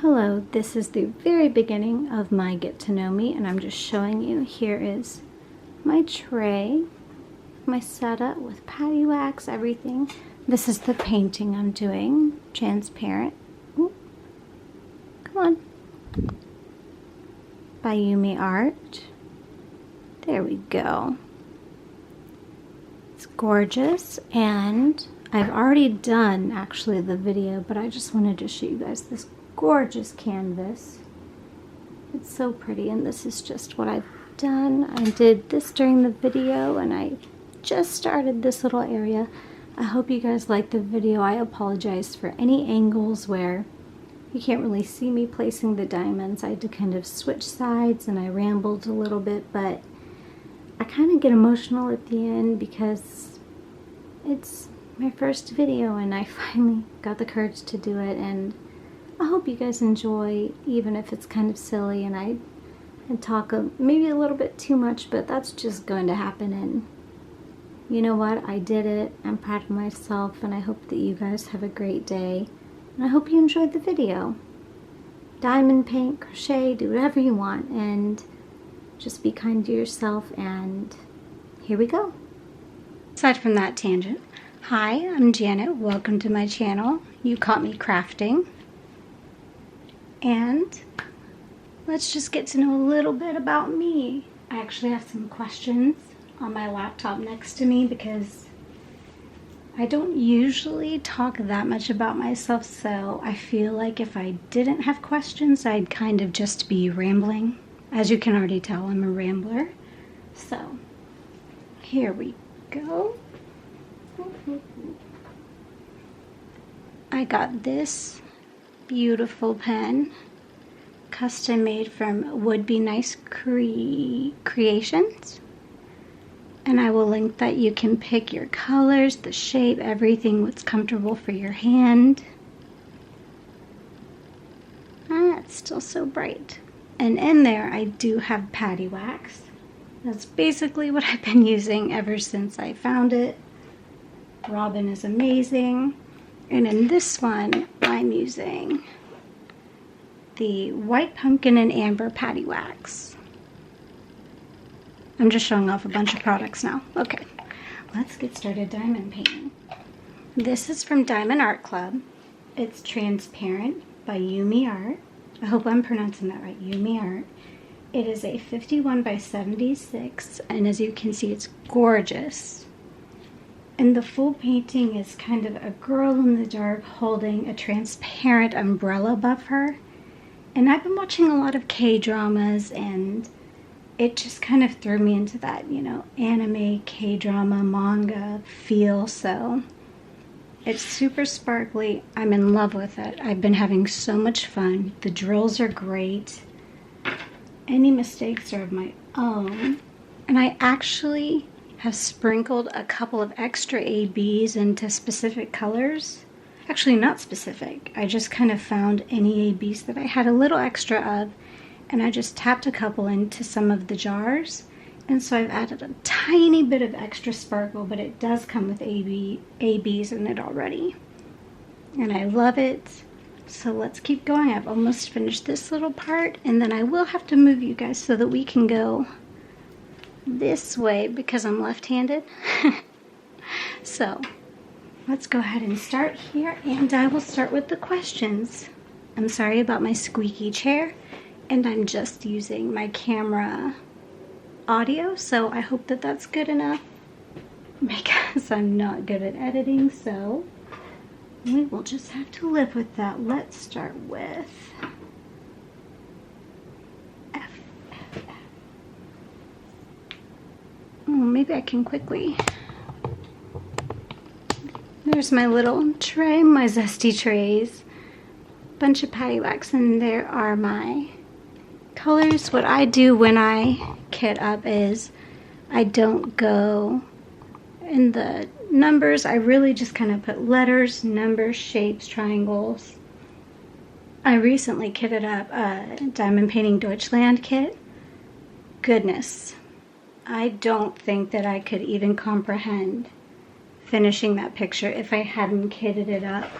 Hello, this is the very beginning of my Get to Know Me, and I'm just showing you. Here is my tray, my setup with patty wax, everything. This is the painting I'm doing, transparent. Ooh, come on. By Yumi Art. There we go. It's gorgeous, and I've already done actually the video, but I just wanted to show you guys this gorgeous canvas. It's so pretty, and this is just what I've done. I did this during the video, and I just started this little area. I hope you guys like the video. I apologize for any angles where you can't really see me placing the diamonds. I had to kind of switch sides, and I rambled a little bit, but I kind of get emotional at the end because it's my first video, and I finally got the courage to do it, and I hope you guys enjoy, even if it's kind of silly and I talk maybe a little bit too much, but that's just going to happen. And you know what? I did it. I'm proud of myself, and I hope that you guys have a great day. And I hope you enjoyed the video. Diamond paint, crochet, do whatever you want, and just be kind to yourself. And here we go. Aside from that tangent, hi, I'm Janet. Welcome to my channel. You caught me crafting. And let's just get to know a little bit about me. I actually have some questions on my laptop next to me because I don't usually talk that much about myself, so I feel like if I didn't have questions, I'd kind of just be rambling. As you can already tell, I'm a rambler. So, here we go. I got this beautiful pen, custom made from Would Be Nice Creations, and I will link that. You can pick your colors, the shape, everything what's comfortable for your hand. It's still so bright. And in there I do have patty wax. That's basically what I've been using ever since I found it. Robin is amazing. And in this one, I'm using the White Pumpkin and Amber Patty Wax. I'm just showing off a bunch of products now. Okay, let's get started diamond painting. This is from Diamond Art Club. It's Transparent by Yumi Art. I hope I'm pronouncing that right, Yumi Art. It is a 51 by 76, and as you can see, it's gorgeous. And the full painting is kind of a girl in the dark holding a transparent umbrella above her. And I've been watching a lot of K-dramas, and it just kind of threw me into that, you know, anime, K-drama, manga feel. So it's super sparkly. I'm in love with it. I've been having so much fun. The drills are great. Any mistakes are of my own. And I actually have sprinkled a couple of extra ABs into specific colors. Actually, not specific. I just kind of found any ABs that I had a little extra of, and I just tapped a couple into some of the jars. And so I've added a tiny bit of extra sparkle, but it does come with ABs in it already. And I love it. So let's keep going. I've almost finished this little part, and then I will have to move you guys so that we can go this way because I'm left-handed. So let's go ahead and start here, and I will start with the questions. I'm sorry about my squeaky chair, and I'm just using my camera audio, so I hope that that's good enough because I'm not good at editing, so we will just have to live with that. Let's start with maybe I can quickly. There's my little tray, my zesty trays. Bunch of patty wax, and there are my colors. What I do when I kit up is I don't go in the numbers. I really just kind of put letters, numbers, shapes, triangles. I recently kitted up a Diamond Painting Deutschland kit. Goodness. I don't think that I could even comprehend finishing that picture if I hadn't kitted it up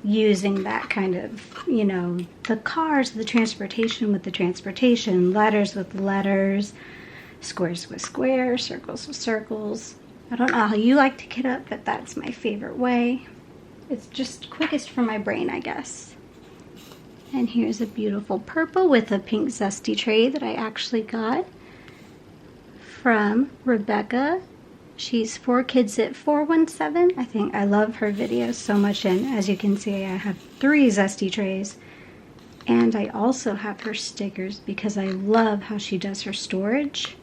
using that kind of, you know, the cars, the transportation with the transportation, letters with letters, squares with squares, circles with circles. I don't know how you like to get up, but that's my favorite way. It's just quickest for my brain, I guess. And here's a beautiful purple with a pink zesty tray that I actually got from Rebecca. She's 4Kids at 417. I think I love her videos so much, and as you can see, I have 3 zesty trays. And I also have her stickers because I love how she does her storage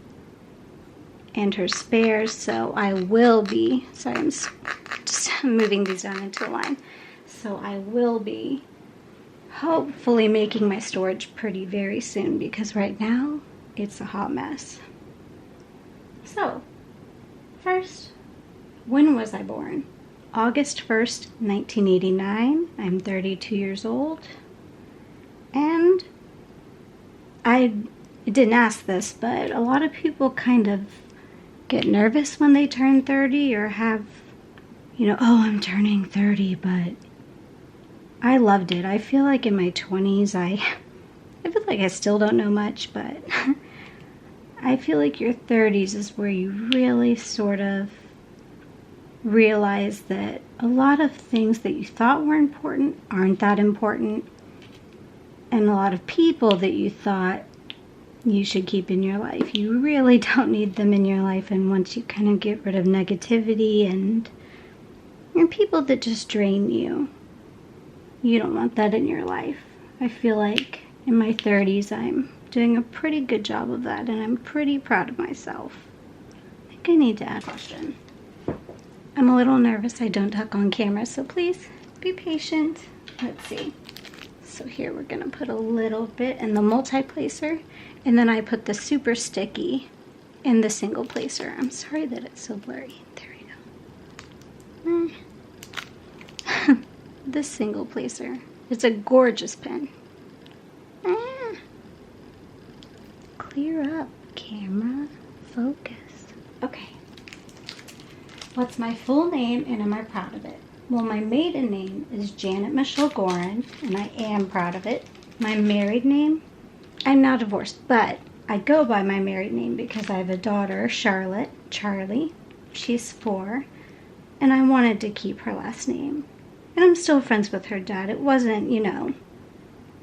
and her spares. So I will be, sorry, I'm just moving these down into a line. So I will be hopefully making my storage pretty very soon, because right now it's a hot mess. So first, when was I born? August 1st, 1989. I'm 32 years old. And I didn't ask this, but a lot of people kind of get nervous when they turn 30 or have, you know, oh, I'm turning 30, but I loved it. I feel like in my 20s, I feel like I still don't know much, but I feel like your 30s is where you really sort of realize that a lot of things that you thought were important aren't that important. And a lot of people that you thought you should keep in your life, you really don't need them in your life. And once you kind of get rid of negativity and people that just drain you, you don't want that in your life. I feel like in my 30s, I'm doing a pretty good job of that, and I'm pretty proud of myself. I think I need to add a question. I'm a little nervous I don't talk on camera, so please be patient. Let's see. So here we're gonna put a little bit in the multi-placer, and then I put the super sticky in the single placer. I'm sorry that it's so blurry. There we go. This single placer. It's a gorgeous pen. Clear up, camera. Focus. Okay. What's my full name, and am I proud of it? Well, my maiden name is Janet Michelle Gorin, and I am proud of it. My married name, I'm now divorced, but I go by my married name because I have a daughter, Charlotte, Charlie. She's 4, and I wanted to keep her last name. And I'm still friends with her dad. It wasn't, you know,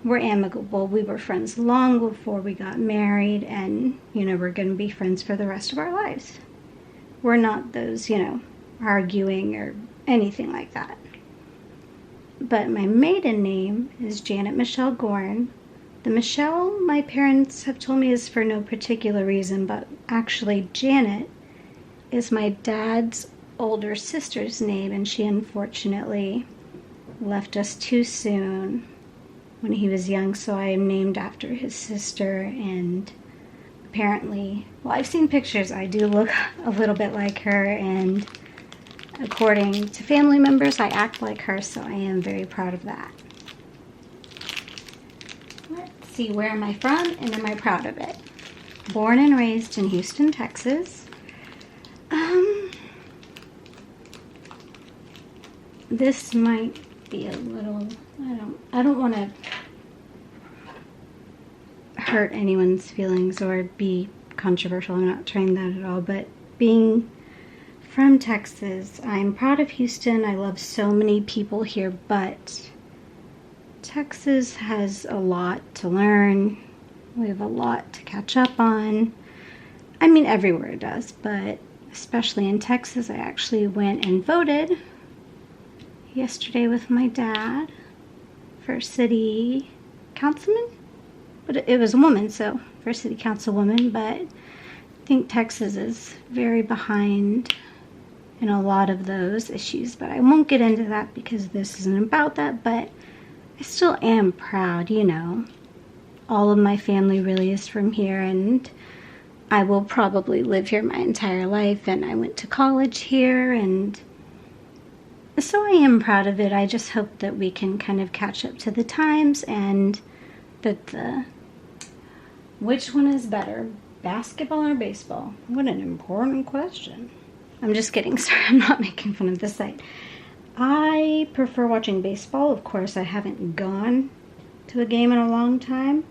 we're amicable. We were friends long before we got married, and, you know, we're going to be friends for the rest of our lives. We're not those, you know, arguing or anything like that. But my maiden name is Janet Michelle Gorin. The Michelle, my parents have told me, is for no particular reason, but actually Janet is my dad's older sister's name, and she unfortunately left us too soon when he was young, so I am named after his sister. And apparently, well, I've seen pictures, I do look a little bit like her, and according to family members, I act like her, so I am very proud of that. Let's see, where am I from, and am I proud of it? Born and raised in Houston, Texas. This might be a little, I don't want to hurt anyone's feelings or be controversial. I'm not trying that at all, but being from Texas, I'm proud of Houston. I love so many people here, but Texas has a lot to learn. We have a lot to catch up on. I mean, everywhere it does, but especially in Texas. I actually went and voted yesterday with my dad for city councilman, but it was a woman, so for city councilwoman. But I think Texas is very behind in a lot of those issues, but I won't get into that because this isn't about that. But I still am proud, you know. All of my family really is from here, and I will probably live here my entire life, and I went to college here, and so I am proud of it. I just hope that we can kind of catch up to the times, and that which one is better, basketball or baseball? What an important question. I'm just kidding. Sorry, I'm not making fun of the site. I prefer watching baseball. Of course, I haven't gone to a game in a long time,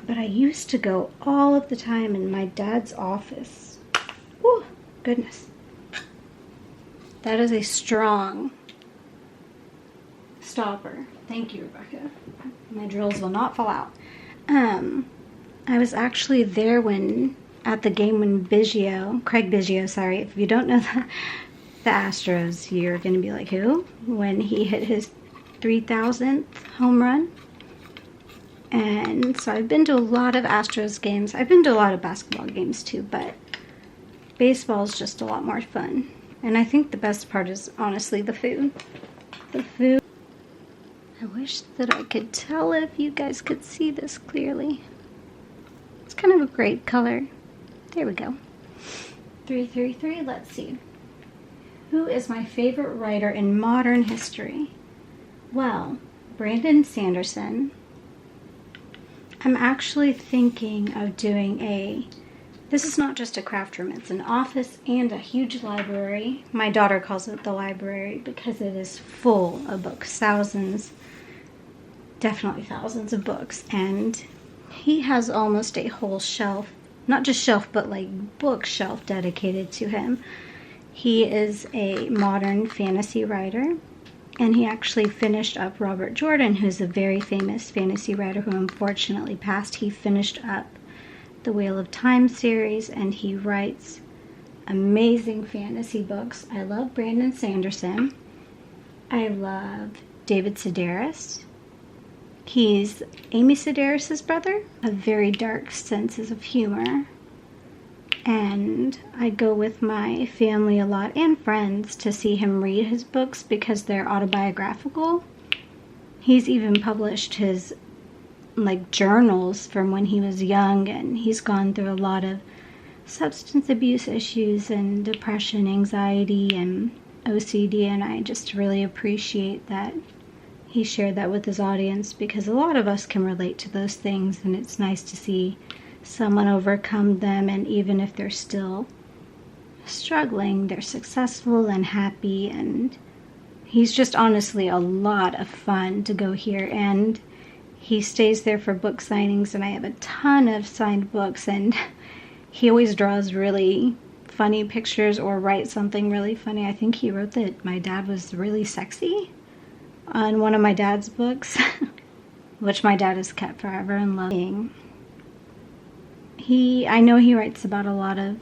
but I used to go all of the time in my dad's office. Oh, goodness. That is a strong stopper. Thank you, Rebecca. My drills will not fall out. I was actually there at the game when Craig Biggio, sorry, if you don't know the Astros, you're going to be like, who? When he hit his 3,000th home run. And so I've been to a lot of Astros games. I've been to a lot of basketball games too, but baseball is just a lot more fun. And I think the best part is honestly the food. The food. I wish that I could tell if you guys could see this clearly. It's kind of a great color. There we go. 333, let's see. Who is my favorite writer in modern history? Well, Brandon Sanderson. I'm actually thinking of doing this is not just a craft room, it's an office and a huge library. My daughter calls it the library because it is full of books, definitely thousands of books. And he has almost a whole shelf, not just shelf, but like bookshelf dedicated to him. He is a modern fantasy writer, and he actually finished up Robert Jordan, who's a very famous fantasy writer who unfortunately passed. He finished up the Wheel of Time series, and he writes amazing fantasy books. I love Brandon Sanderson. I love David Sedaris. He's Amy Sedaris' brother. A very dark senses of humor. And I go with my family a lot and friends to see him read his books because they're autobiographical. He's even published his journals from when he was young, and he's gone through a lot of substance abuse issues and depression, anxiety, and OCD, and I just really appreciate that he shared that with his audience because a lot of us can relate to those things, and it's nice to see someone overcome them, and even if they're still struggling, they're successful and happy. And he's just honestly a lot of fun to go here, and he stays there for book signings, and I have a ton of signed books, and he always draws really funny pictures or writes something really funny. I think he wrote that my dad was really sexy on one of my dad's books, which my dad has kept forever and loving. I know he writes about a lot of,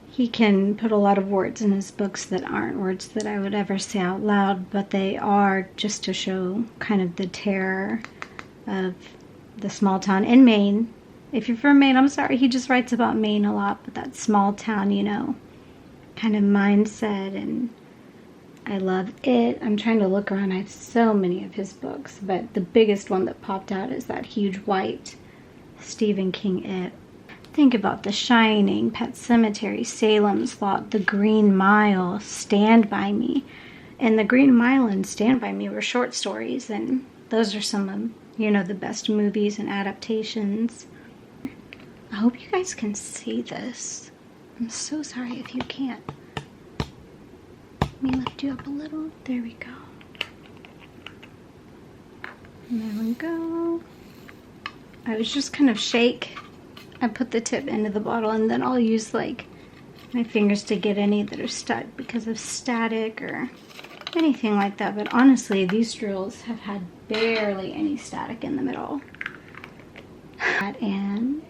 he can put a lot of words in his books that aren't words that I would ever say out loud, but they are just to show kind of the terror of the small town in Maine. If you're from Maine, I'm sorry, he just writes about Maine a lot, but that small town, kind of mindset, and I love it. I'm trying to look around. I have so many of his books, but the biggest one that popped out is that huge white Stephen King It. Think about The Shining, Pet Sematary, Salem's Lot, The Green Mile, Stand By Me. And The Green Mile and Stand By Me were short stories, and those are some of, the best movies and adaptations. I hope you guys can see this. I'm so sorry if you can't. Let me lift you up a little. There we go. There we go. I was just kind of shake. I put the tip into the bottle, and then I'll use my fingers to get any that are stuck because of static or anything like that. But honestly, these drills have had barely any static in the middle. And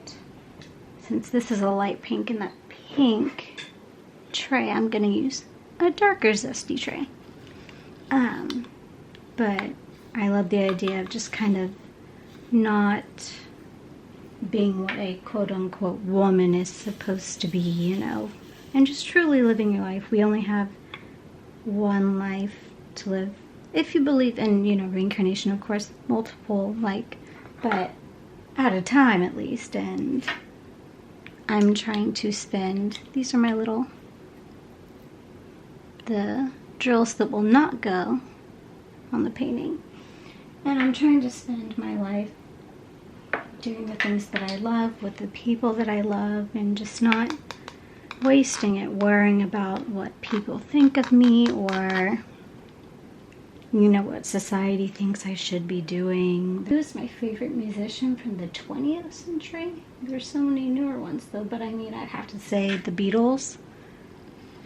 since this is a light pink and that pink tray, I'm going to use a darker zesty tray. But I love the idea of just kind of not being what a quote-unquote woman is supposed to be, and just truly living your life. We only have one life to live. If you believe in, reincarnation, of course, multiple, but at a time at least. And I'm trying to spend, these are my the drills that will not go on the painting. And I'm trying to spend my life doing the things that I love with the people that I love, and just not wasting it worrying about what people think of me or, you know, what society thinks I should be doing. Who's my favorite musician from the 20th century? There's so many newer ones though, but I mean, I'd have to say the Beatles.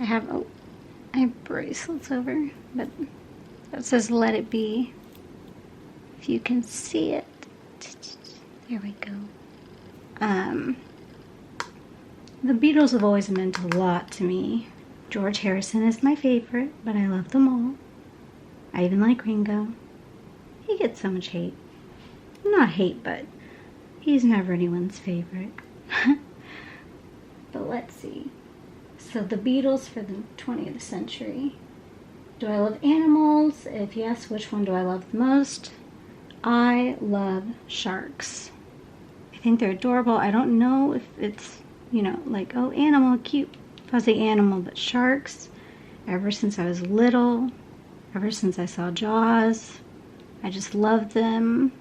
I have bracelets over, but that says "Let It Be." If you can see it. There we go. The Beatles have always meant a lot to me. George Harrison is my favorite, but I love them all. I even like Ringo. He gets so much hate. Not hate, but he's never anyone's favorite. But let's see. So the Beatles for the 20th century. Do I love animals? If yes, which one do I love the most? I love sharks. I think they're adorable. I don't know if it's, you know, like, oh, animal, cute, fuzzy animal, but sharks, ever since I was little, ever since I saw Jaws, I just love them.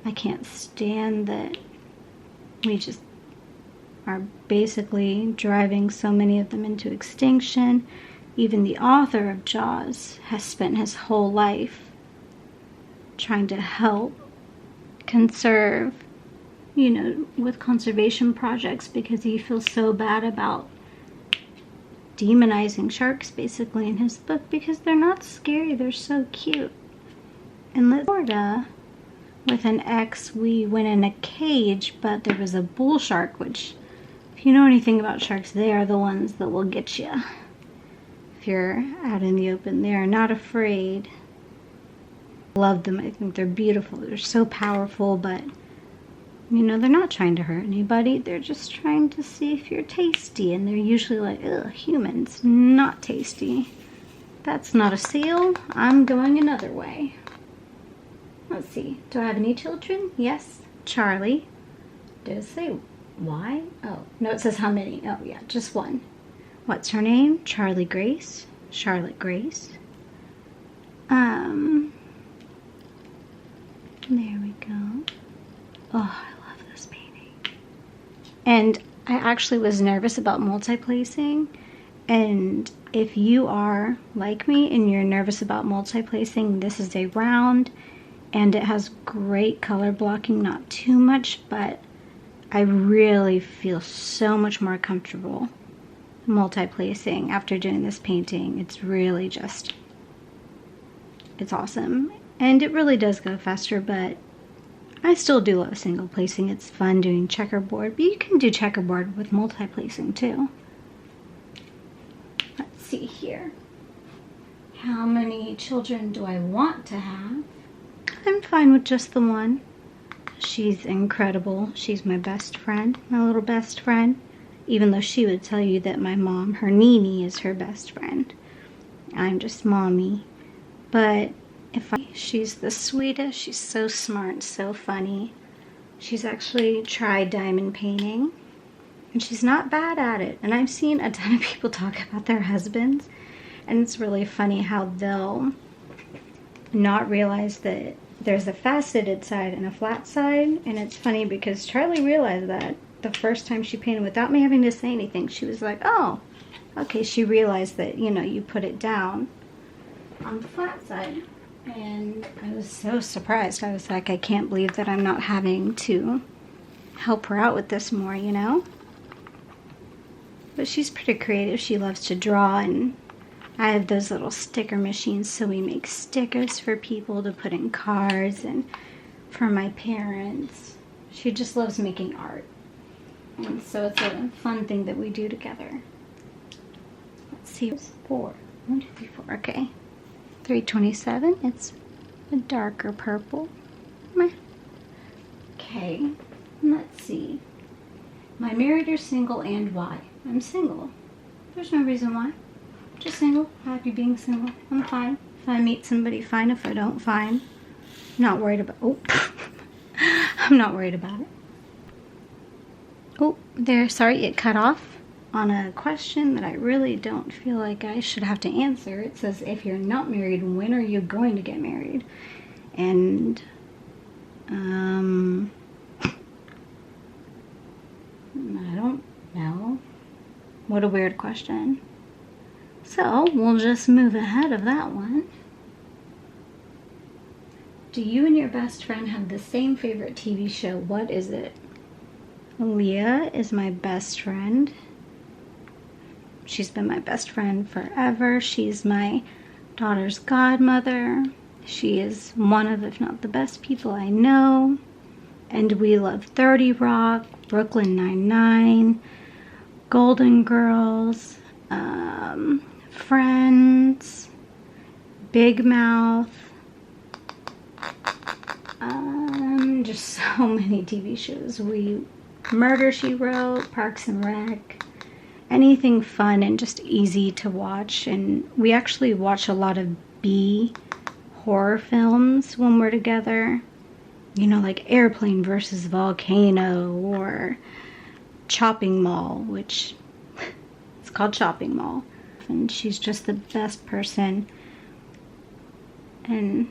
I can't stand that we just are basically driving so many of them into extinction. Even the author of Jaws has spent his whole life trying to help conserve, you know, with conservation projects, because he feels so bad about demonizing sharks basically in his book, because they're not scary, they're so cute. In Florida, with an ex, we went in a cage, but there was a bull shark, which, if you know anything about sharks, they are the ones that will get you. If you're out in the open, they are not afraid. I love them. I think they're beautiful. They're so powerful, but you know, they're not trying to hurt anybody. They're just trying to see if you're tasty, and they're usually like, ugh, humans, not tasty. That's not a seal. I'm going another way. Let's see. Do I have any children? Yes. Charlie. Does it say why? Oh, no, it says how many. Oh, yeah, just one. What's her name? Charlie Grace. Charlotte Grace. There we go. Oh, I love this painting. And I actually was nervous about multi-placing. And if you are like me and you're nervous about multi-placing, this is a round and it has great color blocking, not too much, but I really feel so much more comfortable multi-placing after doing this painting. It's really just, it's awesome. And it really does go faster, but I still do love single placing. It's fun doing checkerboard, but you can do checkerboard with multi-placing too. Let's see here. How many children do I want to have? I'm fine with just the one. She's incredible. She's my best friend, my little best friend. Even though she would tell you that my mom, her Nini, is her best friend. I'm just mommy. But she's the sweetest. She's so smart and so funny. She's actually tried diamond painting, and she's not bad at it. And I've seen a ton of people talk about their husbands, and it's really funny how they'll not realize that there's a faceted side and a flat side. And it's funny because Charlie realized that the first time she painted without me having to say anything. She was like, oh, okay. She realized that, you know, you put it down on the flat side. And I was so surprised. I was like, I can't believe that I'm not having to help her out with this more, you know? But she's pretty creative. She loves to draw, and I have those little sticker machines, so we make stickers for people to put in cards and for my parents. She just loves making art. And so it's a fun thing that we do together. Let's see, it's 4. 1, 2, 3, 4. Okay. 327. It's a darker purple. Okay. Let's see. Am I married or single, and why? I'm single. There's no reason why. Just single. Happy being single. I'm fine. If I meet somebody, fine. If I don't, fine. Not worried about. Oh. I'm not worried about it. Oh, there. Sorry, it cut off on a question that I really don't feel like I should have to answer. It says, if you're not married, when are you going to get married? And I don't know. What a weird question. So we'll just move ahead of that one. Do you and your best friend have the same favorite TV show? What is it? Leah is my best friend. She's been my best friend forever. She's my daughter's godmother. She is one of, if not the best people I know. And we love 30 Rock, Brooklyn Nine-Nine, Golden Girls, Friends, Big Mouth, just so many TV shows. Murder, She Wrote, Parks and Rec, anything fun and just easy to watch. And we actually watch a lot of B horror films when we're together. You know, like Airplane versus Volcano or Chopping Mall, which it's called Chopping Mall. And she's just the best person. And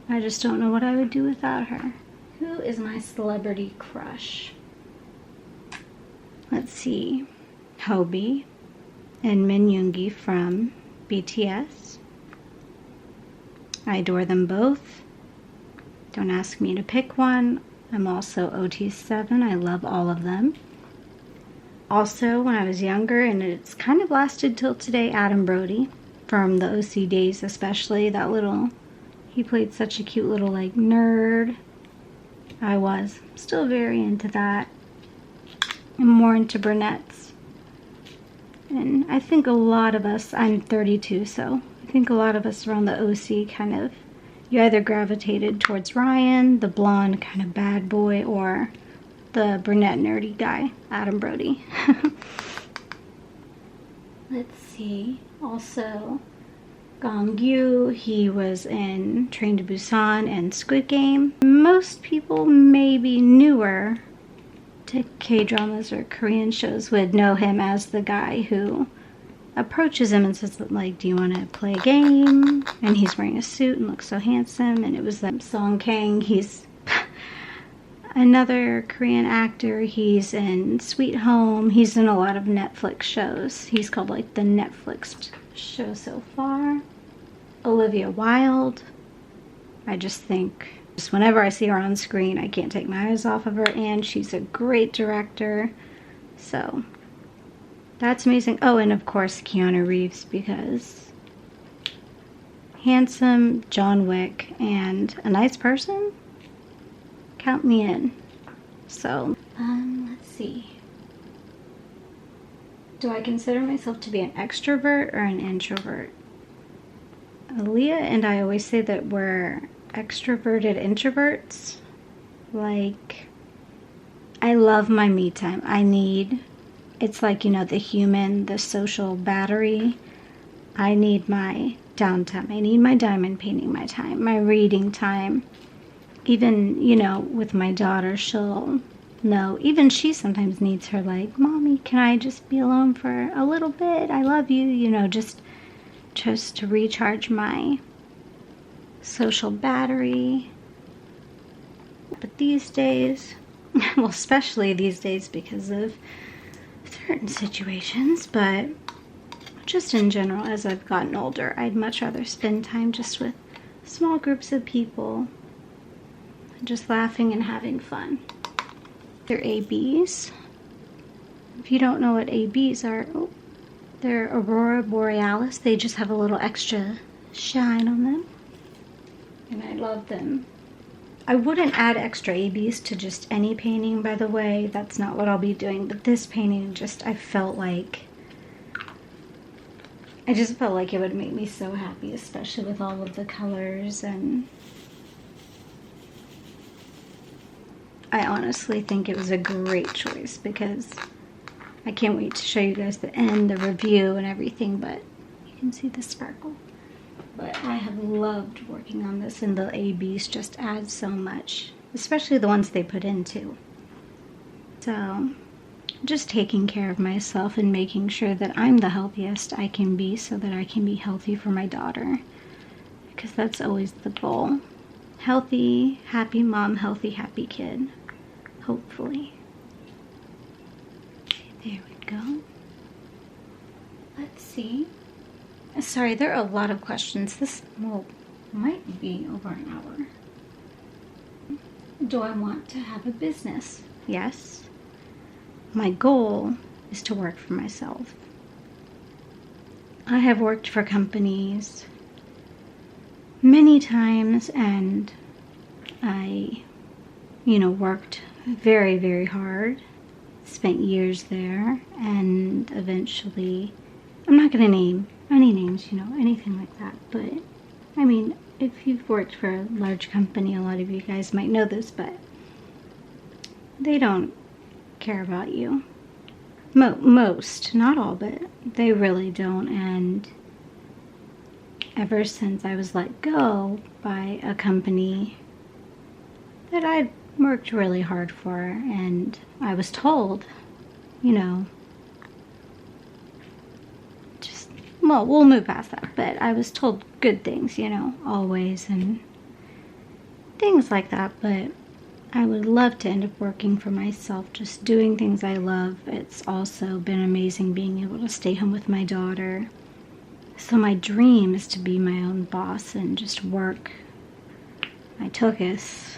I just don't know what I would do without her. Who is my celebrity crush? Let's see. Hobie and Min Yoongi from BTS. I adore them both. Don't ask me to pick one. I'm also OT7. I love all of them. Also, when I was younger, and it's kind of lasted till today, Adam Brody from the OC days, especially that little, he played such a cute little like nerd. I was still very into that. I'm more into brunettes. And I think a lot of us, I'm 32, so I think a lot of us around the OC kind of, you either gravitated towards Ryan, the blonde kind of bad boy, or the brunette nerdy guy, Adam Brody. Let's see. Also, Gong Yu, he was in Train to Busan and Squid Game. Most people maybe newer to K-dramas or Korean shows would know him as the guy who approaches him and says, like, do you want to play a game? And he's wearing a suit and looks so handsome. And it was that Song Kang. He's another Korean actor. He's in Sweet Home. He's in a lot of Netflix shows. He's called like the Netflix show so far. Olivia Wilde. I just think, just whenever I see her on screen, I can't take my eyes off of her, and she's a great director. So that's amazing. Oh, and of course Keanu Reeves, because handsome, John Wick, and a nice person. Count me in. So, let's see. Do I consider myself to be an extrovert or an introvert? Aaliyah and I always say that we're extroverted introverts. Like, I love my me time. It's like, you know, the social battery. I need my downtime. I need my diamond painting my time, my reading time. Even, you know, with my daughter, she'll know, even she sometimes needs her, like, Mommy, can I just be alone for a little bit? I love you, you know, just to recharge my social battery. But these days, well, especially these days because of certain situations, but just in general, as I've gotten older, I'd much rather spend time just with small groups of people, just laughing and having fun. They're ABs. If you don't know what ABs are, they're Aurora Borealis. They just have a little extra shine on them. And I love them. I wouldn't add extra ABs to just any painting, by the way. That's not what I'll be doing. But this painting, I felt like it would make me so happy, especially with all of the colors. And I honestly think it was a great choice, because I can't wait to show you guys the end, the review and everything, but you can see the sparkle. But I have loved working on this, and the ABs just add so much, especially the ones they put in too. So just taking care of myself and making sure that I'm the healthiest I can be so that I can be healthy for my daughter, because that's always the goal. Healthy, happy mom, healthy, happy kid. Hopefully. Okay, there we go. let's see. Sorry, there are a lot of questions. This might be over an hour. Do I want to have a business? Yes. My goal is to work for myself. I have worked for companies many times, and I, worked very, very hard, spent years there, and eventually, I'm not going to name any names, anything like that, but I mean, if you've worked for a large company, a lot of you guys might know this, but they don't care about you. Most, not all, but they really don't. And ever since I was let go by a company that I'd worked really hard for, and I was told, we'll move past that, but I was told good things, always, and things like that, but I would love to end up working for myself, just doing things I love. It's also been amazing being able to stay home with my daughter. So my dream is to be my own boss and just work my tuchus.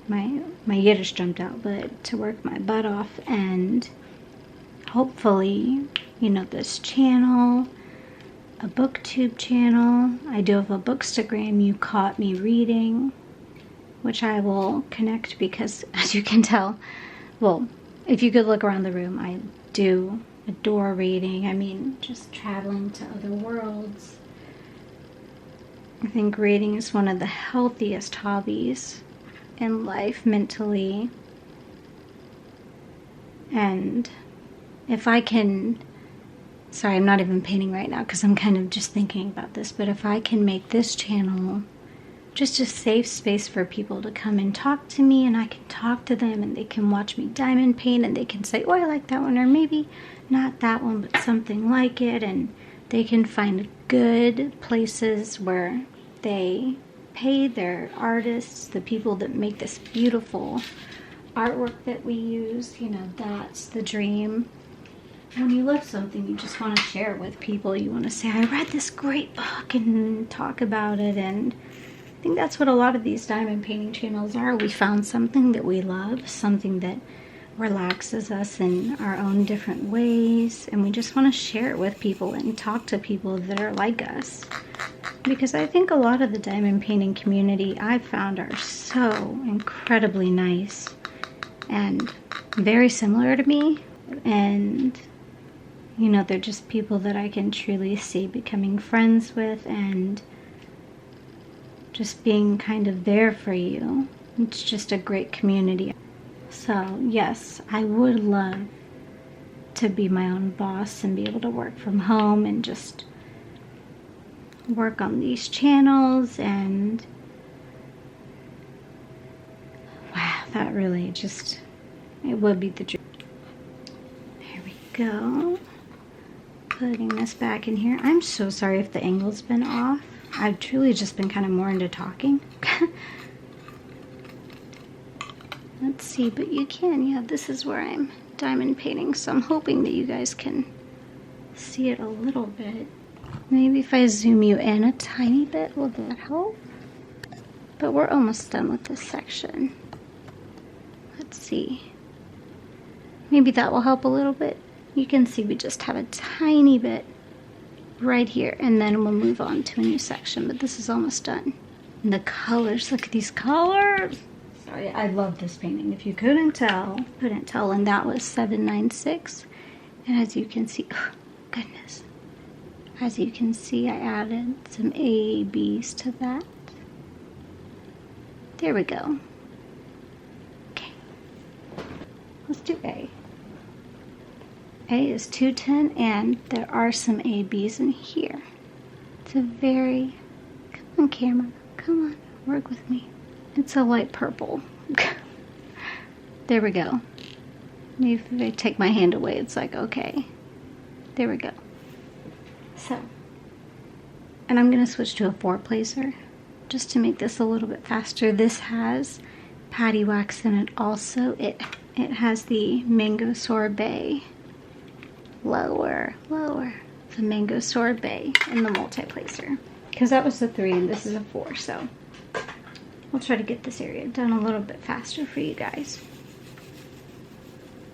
My Yiddish jumped out, but to work my butt off, and hopefully, this channel, a booktube channel. I do have a bookstagram, You Caught Me Reading, which I will connect because, as you can tell, if you could look around the room, I do adore reading. I mean, just traveling to other worlds. I think reading is one of the healthiest hobbies in life mentally. And if I can, sorry, I'm not even painting right now because I'm kind of just thinking about this, but if I can make this channel just a safe space for people to come and talk to me, and I can talk to them, and they can watch me diamond paint, and they can say, oh, I like that one, or maybe not that one, but something like it, and they can find good places where they pay their artists, the people that make this beautiful artwork that we use. That's the dream. When you love something, you just want to share it with people. You want to say, I read this great book, and talk about it, and I think that's what a lot of these diamond painting channels are. We found something that we love, something that relaxes us in our own different ways, and we just want to share it with people and talk to people that are like us. Because I think a lot of the diamond painting community I've found are so incredibly nice and very similar to me, and they're just people that I can truly see becoming friends with and just being kind of there for you. It's just a great community. So yes, I would love to be my own boss and be able to work from home and just work on these channels. And wow, that really it would be the dream. There we go. Putting this back in here. I'm so sorry if the angle's been off. I've truly just been kind of more into talking. Let's see, but you can, yeah, this is where I'm diamond painting, so I'm hoping that you guys can see it a little bit. Maybe if I zoom you in a tiny bit, will that help? But we're almost done with this section. Let's see. Maybe that will help a little bit. You can see we just have a tiny bit right here, and then we'll move on to a new section, but this is almost done. And the colors, look at these colors. Sorry, I love this painting. If you couldn't tell, and that was 796. And as you can see, oh, goodness. As you can see, I added some ABs to that. There we go. Okay. Let's do A. A is 210, and there are some ABs in here. It's a very, come on camera, come on, work with me. It's a light purple. There we go. Maybe if I take my hand away, it's like, okay. There we go. So, and I'm going to switch to a 4-placer just to make this a little bit faster. This has patty wax in it also. It has the mango sorbet. Lower. the mango sorbet in the multi-placer. Because that was the 3 and this is a 4, so I'll try to get this area done a little bit faster for you guys.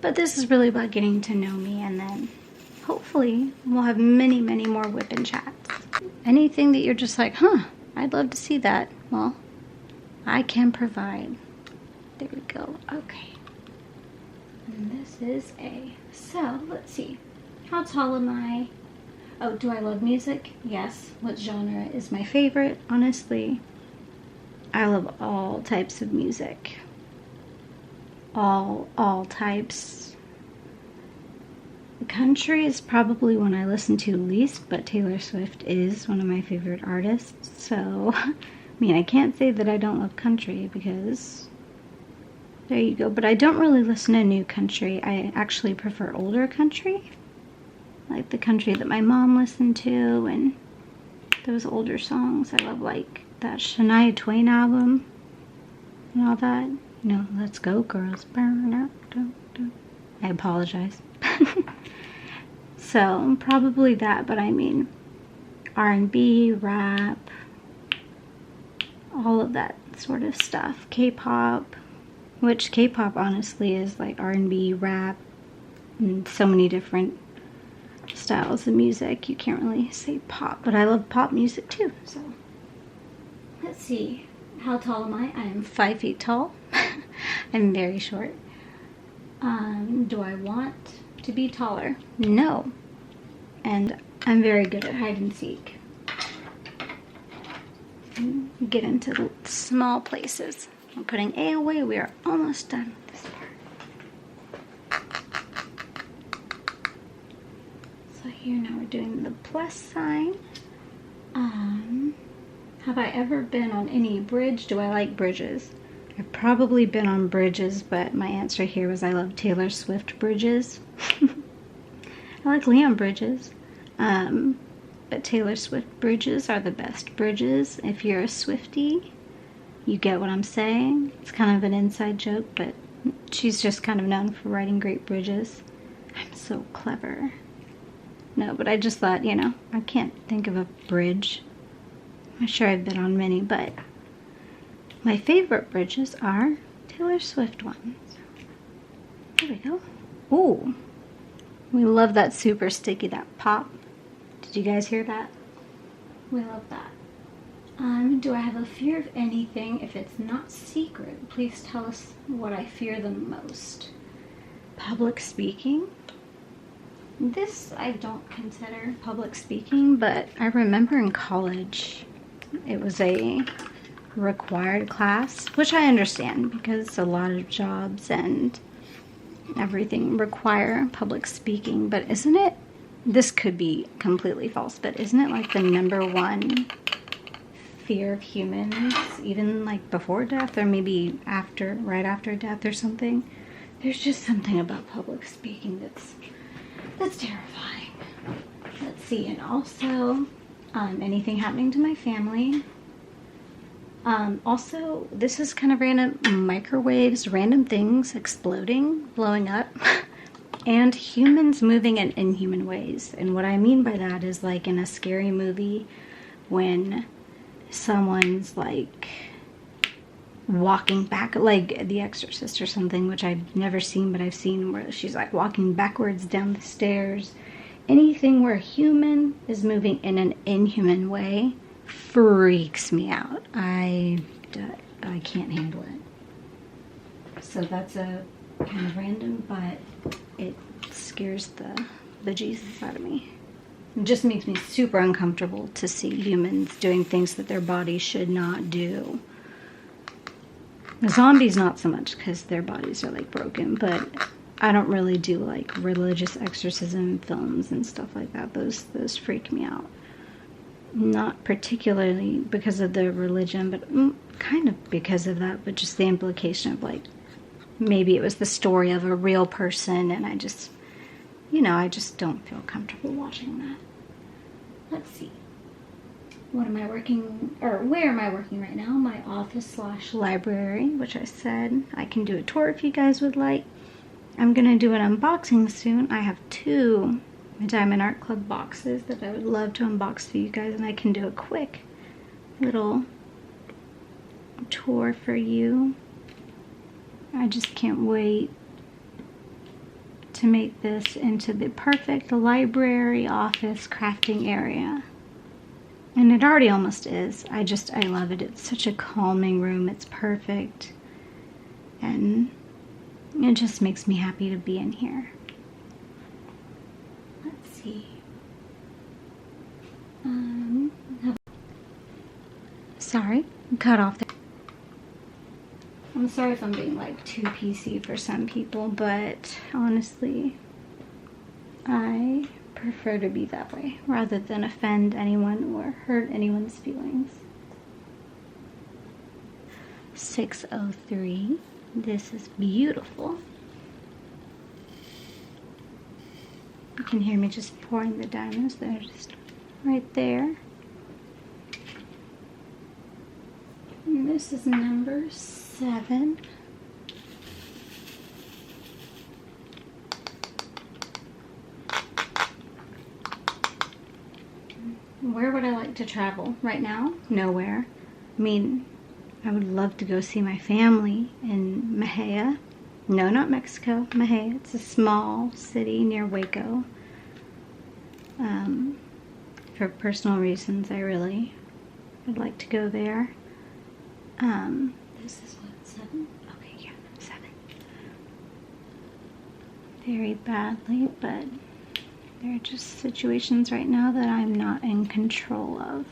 But this is really about getting to know me, and then hopefully we'll have many, many more whip-in chats. Anything that you're just like, huh, I'd love to see that. Well, I can provide. There we go. Okay. And this is A. So, let's see. How tall am I? Oh, do I love music? Yes. What genre is my favorite? Honestly, I love all types of music. All types. Country is probably one I listen to least, but Taylor Swift is one of my favorite artists. So, I mean, I can't say that I don't love country because there you go. But I don't really listen to new country. I actually prefer older country. Like the country that my mom listened to and those older songs. I love like that Shania Twain album and all that. You know, let's go girls. I apologize. So probably that, but I mean R&B, rap, all of that sort of stuff. K-pop, which K-pop honestly is like R&B, rap, and so many different styles of music. You can't really say pop, but I love pop music too. So let's see. How tall am I? I am 5 feet tall. I'm very short. Do I want to be taller? No. And I'm very good at hide and seek. Get into the small places. I'm putting A away. We are almost done with this part. So here now we're doing the plus sign. Have I ever been on any bridge? Do I like bridges? I've probably been on bridges, but my answer here was I love Taylor Swift bridges. I like Leon bridges, but Taylor Swift bridges are the best bridges. If you're a Swiftie, you get what I'm saying. It's kind of an inside joke, but she's just kind of known for writing great bridges. I'm so clever. No, but I just thought, you know, I can't think of a bridge. I'm sure I've been on many, but my favorite bridges are Taylor Swift ones. There we go. Ooh, we love that super sticky, that pop. Did you guys hear that? We love that. Do I have a fear of anything? If it's not secret, please tell us what I fear the most. Public speaking. This I don't consider public speaking, but I remember in college it was a required class, which I understand because a lot of jobs and everything require public speaking, but isn't it, this could be completely false, but isn't it like the #1 fear of humans, even like before death or maybe after, right after death or something? There's just something about public speaking that's terrifying. Let's see, and also anything happening to my family. Also, this is kind of random, microwaves, random things exploding, blowing up, and humans moving in inhuman ways. And what I mean by that is like in a scary movie when someone's like walking back, like The Exorcist or something, which I've never seen, but I've seen where she's like walking backwards down the stairs. Anything where a human is moving in an inhuman way freaks me out. I can't handle it. So that's a kind of random, but it scares the bejesus out of me. It just makes me super uncomfortable to see humans doing things that their bodies should not do. The zombies not so much because their bodies are like broken, but I don't really do like religious exorcism films and stuff like that. Those freak me out. Not particularly because of the religion, but kind of because of that, but just the implication of like, maybe it was the story of a real person and I just, you know, I just don't feel comfortable watching that. Let's see. What am I working, or where am I working right now? My office/library, which I said I can do a tour if you guys would like. I'm gonna do an unboxing soon. I have 2 my Diamond Art Club boxes that I would love to unbox for you guys, and I can do a quick little tour for you. I just can't wait to make this into the perfect library office crafting area. And it already almost is. I love it. It's such a calming room. It's perfect. And it just makes me happy to be in here. Let's see. Sorry, cut off there. I'm sorry if I'm being like too PC for some people, but honestly, I prefer to be that way rather than offend anyone or hurt anyone's feelings. 603. This is beautiful. You can hear me just pouring the diamonds. They're just right there. And this is number 7. Where would I like to travel right now? Nowhere. I mean, I would love to go see my family in Mejia. No, not Mexico. Mejia. It's a small city near Waco. For personal reasons, I'd like to go there. This is what, 7? Okay, yeah, 7. Very badly, but there are just situations right now that I'm not in control of.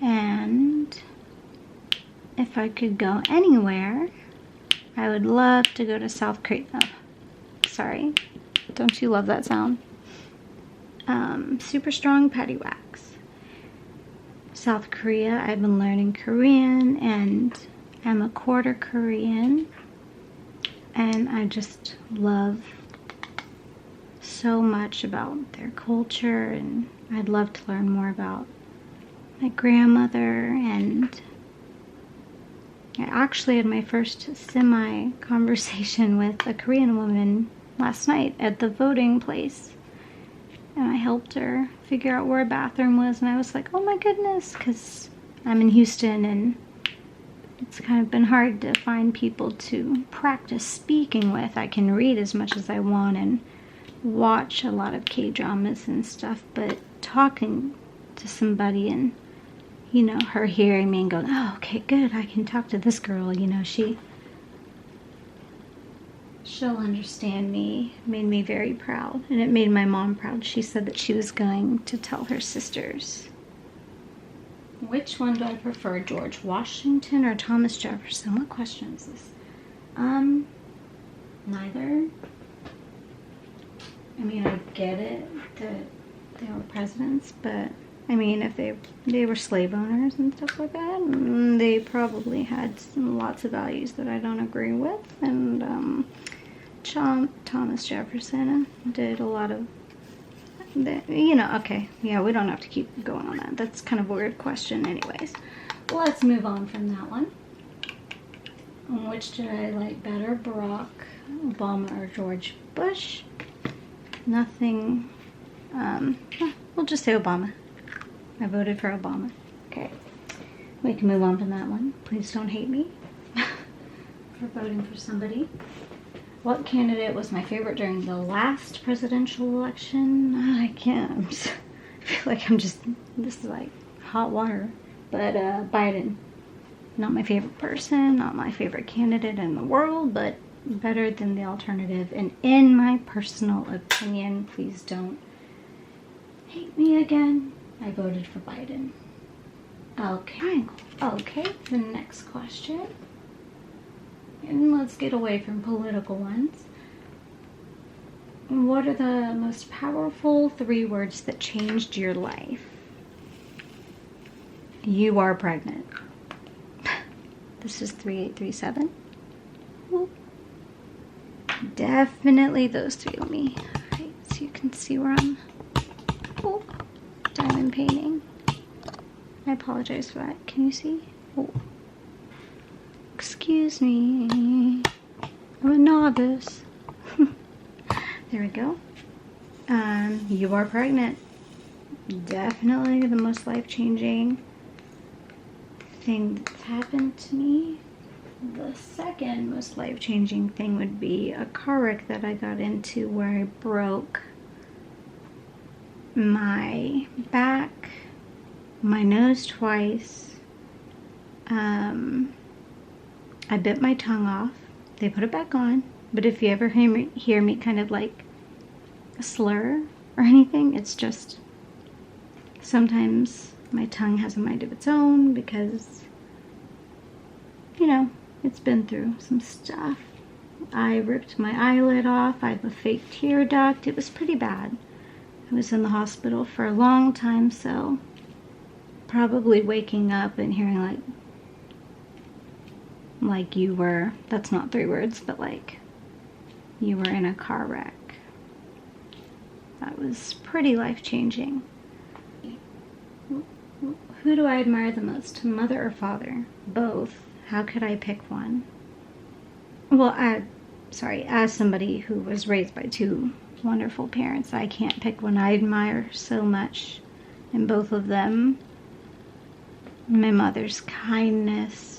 And if I could go anywhere, I would love to go to South Korea. Oh, sorry. Don't you love that sound? Super strong patty wax. South Korea. I've been learning Korean and I'm a quarter Korean. And I just love so much about their culture, and I'd love to learn more about my grandmother. And I actually had my first semi-conversation with a Korean woman last night at the voting place, and I helped her figure out where a bathroom was, and I was like, oh my goodness, because I'm in Houston and it's kind of been hard to find people to practice speaking with. I can read as much as I want and watch a lot of K-dramas and stuff, but talking to somebody and, you know, her hearing me and going, oh, okay, good, I can talk to this girl, you know, she'll understand me, made me very proud, and it made my mom proud. She said that she was going to tell her sisters. Which one do I prefer, George Washington or Thomas Jefferson? What question is this? Neither. I mean, I get it that they were presidents, but I mean, if they were slave owners and stuff like that, they probably had lots of values that I don't agree with. And Thomas Jefferson did a lot of, you know, okay, yeah, we don't have to keep going on that. That's kind of a weird question anyways. Let's move on from that one. Which did I like better, Barack Obama or George Bush? Nothing, we'll just say Obama. I voted for Obama. Okay, we can move on from that one. Please don't hate me for voting for somebody. What candidate was my favorite during the last presidential election? I can't. I feel like this is like hot water. But Biden. Not my favorite person, not my favorite candidate in the world, but better than the alternative. And in my personal opinion, please don't hate me again, I voted for Biden. Okay. Okay, the next question. And let's get away from political ones. What are the most powerful 3 words that changed your life? You are pregnant. This is 3837. Ooh. Definitely those 3 of me. Right, so you can see where I'm diamond painting. I apologize for that. Can you see? Oh. Excuse me. I'm a novice. There we go. You are pregnant. Definitely the most life-changing thing that's happened to me. The second most life-changing thing would be a car wreck that I got into where I broke my back, my nose twice. I bit my tongue off. They put it back on. But if you ever hear me kind of like slur or anything, it's just sometimes my tongue has a mind of its own because, you know, it's been through some stuff. I ripped my eyelid off. I have a fake tear duct. It was pretty bad. I was in the hospital for a long time, so probably waking up and hearing like you were, that's not 3 words, but like you were in a car wreck. That was pretty life-changing. Who do I admire the most, mother or father? Both. How could I pick one? Well, as somebody who was raised by 2 wonderful parents, I can't pick one. I admire so much in both of them. My mother's kindness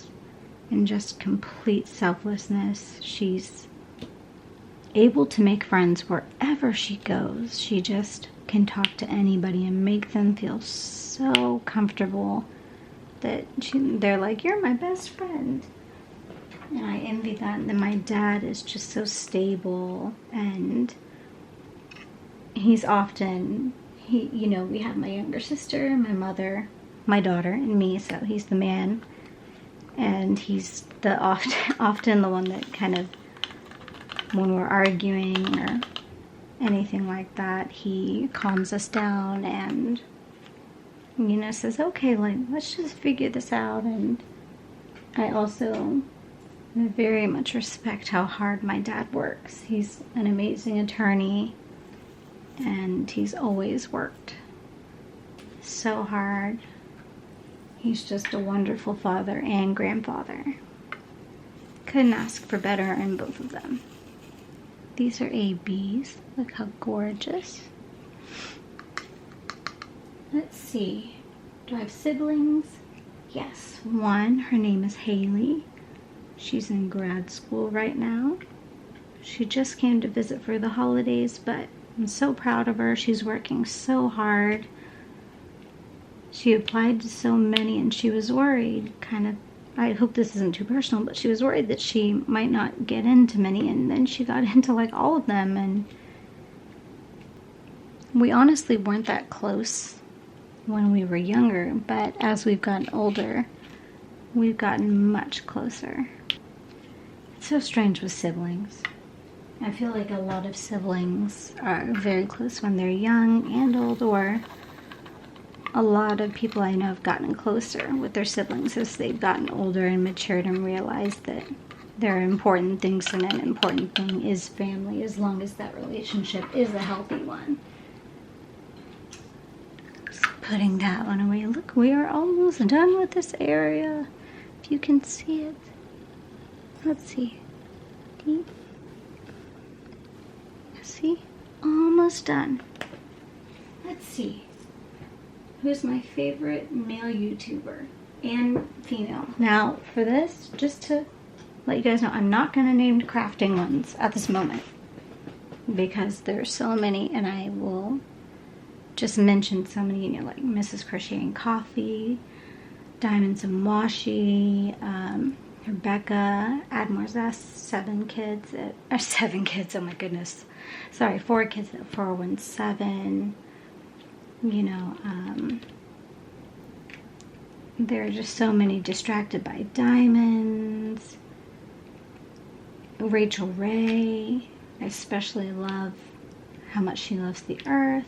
and just complete selflessness. She's able to make friends wherever she goes. She just can talk to anybody and make them feel so comfortable that they're like, you're my best friend. And I envy that. And then my dad is just so stable, and he's often, we have my younger sister, my mother, my daughter, and me, so he's the man. And he's the often the one that kind of, when we're arguing or anything like that, he calms us down and, says, okay, like, let's just figure this out. And I also very much respect how hard my dad works. He's an amazing attorney, and he's always worked so hard. He's just a wonderful father and grandfather. Couldn't ask for better in both of them. These are ABs. Look how gorgeous. Let's see. Do I have siblings? Yes, one. Her name is Haley. She's in grad school right now. She just came to visit for the holidays, but I'm so proud of her. She's working so hard. She applied to so many, and she was worried, I hope this isn't too personal, but she was worried that she might not get into many, and then she got into like all of them, and we honestly weren't that close when we were younger, but as we've gotten older, we've gotten much closer. It's so strange with siblings. I feel like a lot of siblings are very close when they're young and old, or a lot of people I know have gotten closer with their siblings as they've gotten older and matured and realized that there are important things, and an important thing is family, as long as that relationship is a healthy one. Just putting that one away. Look, we are almost done with this area. If you can see it. Let's see. See? Almost done. Let's see. Who's my favorite male YouTuber and female? Now, for this, just to let you guys know, I'm not going to name crafting ones at this moment because there's so many, and I will just mention so many, like Mrs. Crocheting Coffee, Diamonds and Washi, Rebecca, Admore's S, 7 kids, oh my goodness. Sorry, 4 kids at 417. There are just so many. Distracted by Diamonds, Rachel Ray. I especially love how much she loves the earth.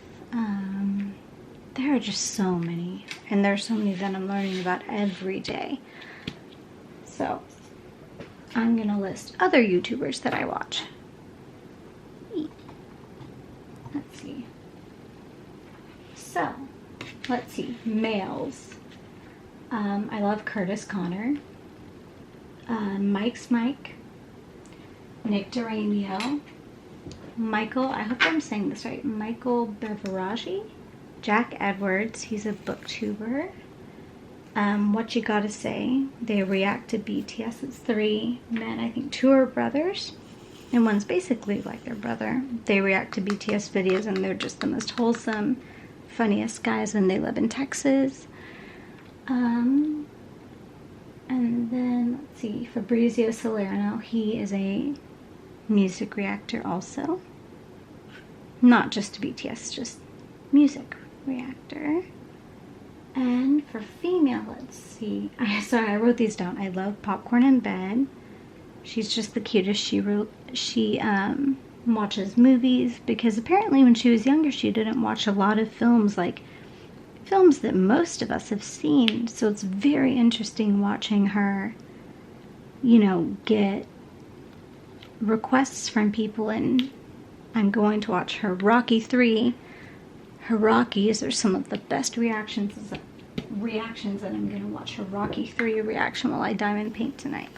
There are just so many, and there are so many that I'm learning about every day. So I'm gonna list other YouTubers that I watch. Let's see. So, let's see. Males. I love Curtis Connor, Mike's Mike, Nick D'Aramio, Michael, I hope I'm saying this right, Michael Beveraggi, Jack Edwards, he's a booktuber. What You Gotta Say, they react to BTS. It's 3 men, I think 2 are brothers, and one's basically like their brother. They react to BTS videos, and they're just the most wholesome, funniest guys when they live in Texas. And then, let's see, Fabrizio Salerno, he is a music reactor also. Not just to BTS, just music reactor. And for female, let's see. I wrote these down. I love Popcorn in Bed. She's just the cutest. She watches movies because apparently when she was younger, she didn't watch a lot of films, like films that most of us have seen. So it's very interesting watching her, you know, get requests from people, and I'm going to watch her Rocky 3. Her Rockies are some of the best reactions, and I'm going to watch her Rocky 3 reaction while I diamond paint tonight.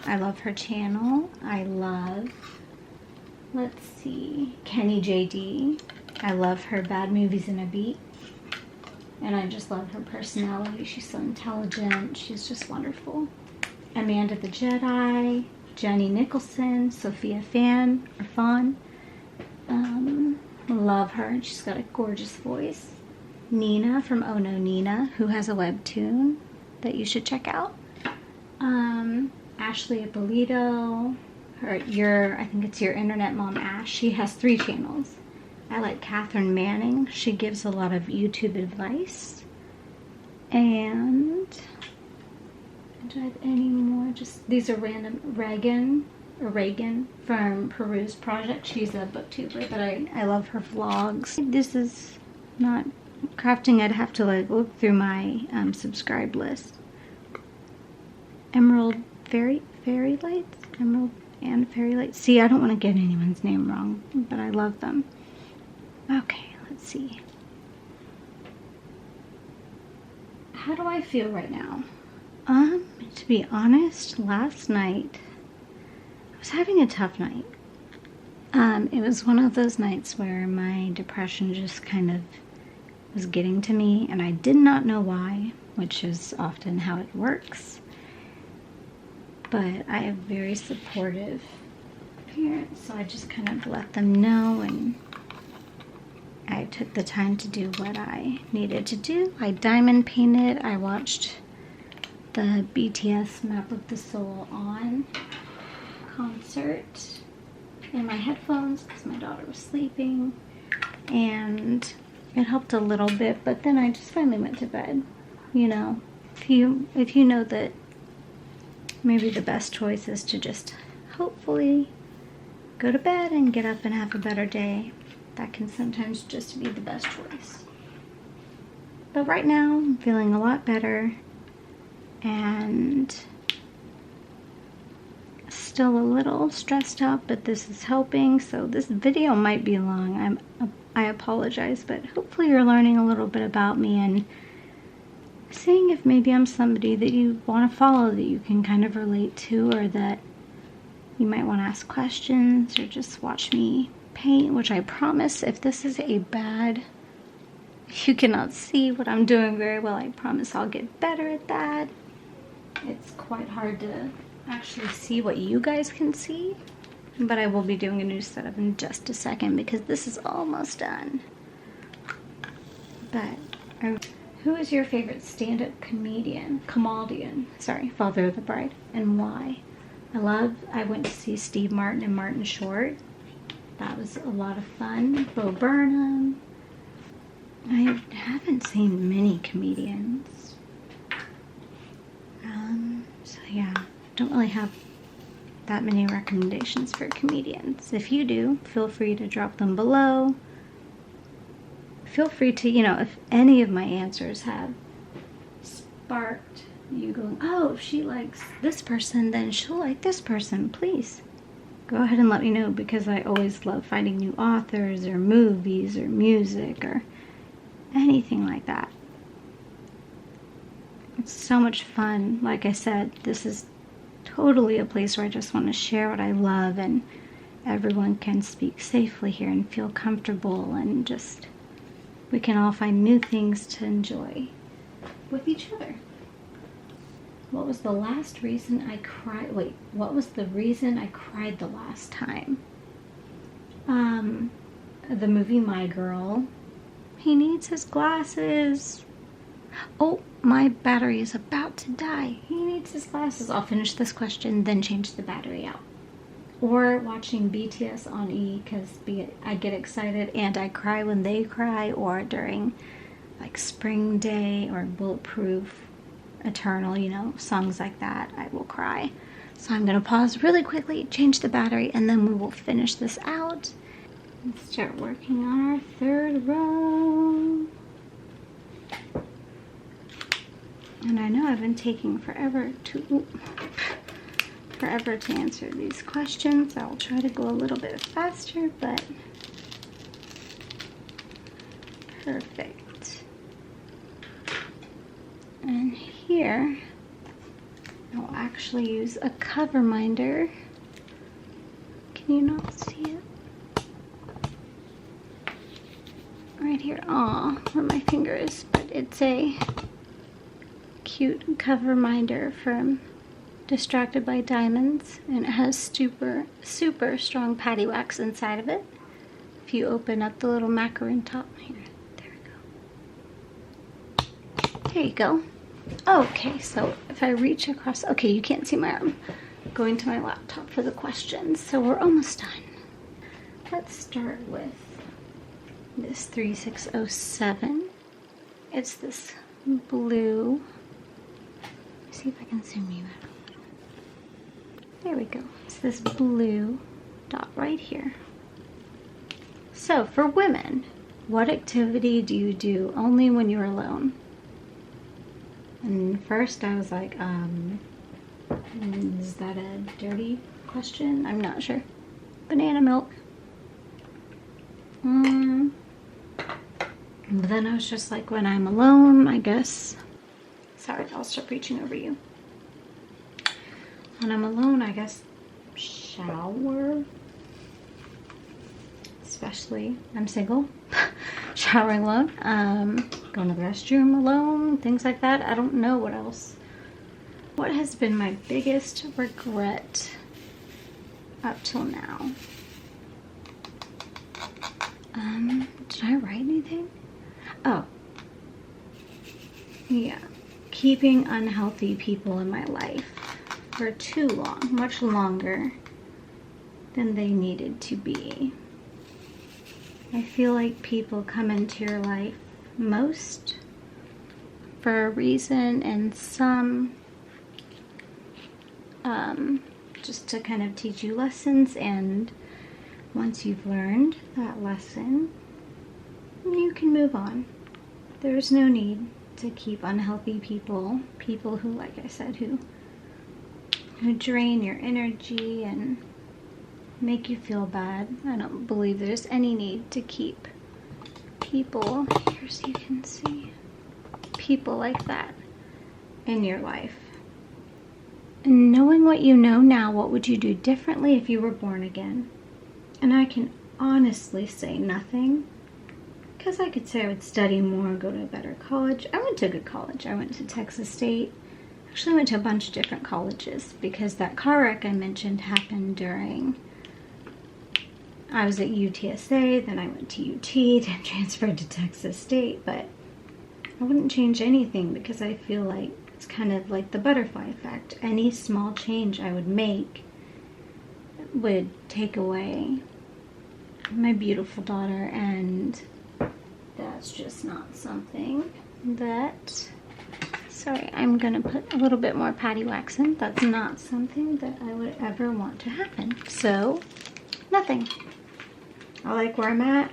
I love her channel. I love, let's see, Kenny JD. I love her Bad Movies in a Beat. And I just love her personality. She's so intelligent. She's just wonderful. Amanda the Jedi, Jenny Nicholson, Sophia Fawn. Love her. She's got a gorgeous voice. Nina from Oh No Nina, who has a webtoon that you should check out. Ashley Ippolito, I think it's Your Internet Mom Ash. She has 3 channels. I like Catherine Manning. She gives a lot of YouTube advice. And do I have any more? Just these are random. Reagan from Peru's Project. She's a booktuber, but I love her vlogs. This is not crafting. I'd have to like look through my subscribe list. Emerald Fairy Lights. Emerald and Fairy Lights. See, I don't want to get anyone's name wrong, but I love them. Okay, let's see. How do I feel right now? To be honest, last night I was having a tough night. It was one of those nights where my depression just kind of was getting to me, and I did not know why, which is often how it works. But I have very supportive parents, so I just kind of let them know, and I took the time to do what I needed to do. I diamond painted. I watched the BTS Map of the Soul On concert in my headphones because my daughter was sleeping, and it helped a little bit, but then I just finally went to bed. You know, if you know that maybe the best choice is to just hopefully go to bed and get up and have a better day, that can sometimes just be the best choice. But right now, I'm feeling a lot better, and still a little stressed out, but this is helping. So this video might be long. I apologize, but hopefully you're learning a little bit about me and seeing if maybe I'm somebody that you want to follow, that you can kind of relate to, or that you might want to ask questions or just watch me paint, which I promise, if this is a bad, you cannot see what I'm doing very well, I promise I'll get better at that. It's quite hard to actually see what you guys can see, but I will be doing a new setup in just a second because this is almost done. But who is your favorite stand-up comedian? Father of the Bride, and why? I went to see Steve Martin and Martin Short. That was a lot of fun. Bo Burnham. I haven't seen many comedians. So yeah, don't really have that many recommendations for comedians. If you do, feel free to drop them below. Feel free to, if any of my answers have sparked you going, oh, if she likes this person, then she'll like this person, please go ahead and let me know, because I always love finding new authors or movies or music or anything like that. It's so much fun. Like I said, this is totally a place where I just want to share what I love and everyone can speak safely here and feel comfortable, and just we can all find new things to enjoy with each other. What was the last reason I cried? Wait, what was the reason I cried the last time? The movie My Girl. He needs his glasses. Oh, my battery is about to die. He needs his glasses. I'll finish this question, then change the battery out. Or watching BTS on E, because I get excited and I cry when they cry, or during like Spring Day or Bulletproof, Eternal, you know, songs like that, I will cry. So I'm going to pause really quickly, change the battery, and then we will finish this out and start working on our third row. And I know I've been taking forever to answer these questions. I'll try to go a little bit faster, but perfect. And here, I'll actually use a cover minder. Can you not see it? Right here, aw, where my finger is, but it's a cute cover minder from Distracted by Diamonds, and it has super strong patty wax inside of it. If you open up the little macaron top here, there we go. There you go. Okay, so if I reach across, okay, you can't see my arm. Going to my laptop for the questions, so we're almost done. Let's start with this 3607. It's this blue. See if I can zoom you out. There we go. It's this blue dot right here. So for women, what activity do you do only when you're alone? And first I was like, is that a dirty question? I'm not sure. Banana milk. But then I was just like, when I'm alone, I guess. Sorry, I'll stop reaching over you. When I'm alone, I guess shower. Especially, I'm single. Showering alone. Going to the restroom alone. Things like that. I don't know what else. What has been my biggest regret up till now? Did I write anything? Oh. Yeah. Keeping unhealthy people in my life for too long, much longer than they needed to be. I feel like people come into your life most for a reason, and some just to kind of teach you lessons, and once you've learned that lesson, you can move on. There's no need to keep unhealthy people who, like I said, who drain your energy and make you feel bad. I don't believe there's any need to keep people, here so you can see, people like that in your life. And knowing what you know now, what would you do differently if you were born again? And I can honestly say nothing, because I could say I would study more, go to a better college. I went to a good college. I went to Texas State. Actually, I went to a bunch of different colleges, because that car wreck I mentioned happened during, I was at UTSA, then I went to UT, then transferred to Texas State. But I wouldn't change anything, because I feel like it's kind of like the butterfly effect. Any small change I would make would take away my beautiful daughter, and that's just not something that, sorry, I'm gonna put a little bit more patty wax in. That's not something that I would ever want to happen. So, nothing. I like where I'm at.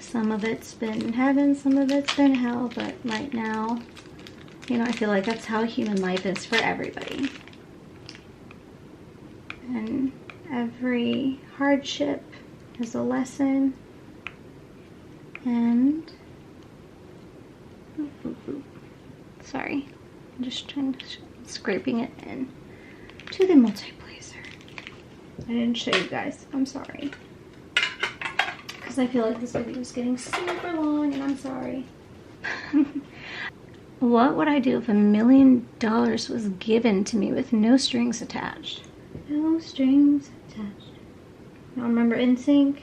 Some of it's been heaven, some of it's been hell, but right now, you know, I feel like that's how human life is for everybody. And every hardship is a lesson. And sorry, I'm just trying to scraping it in to the multiplacer. I didn't show you guys. I'm sorry. Because I feel like this video is getting super long and I'm sorry. What would I do if $1 million was given to me with no strings attached? No strings attached. Y'all remember NSYNC?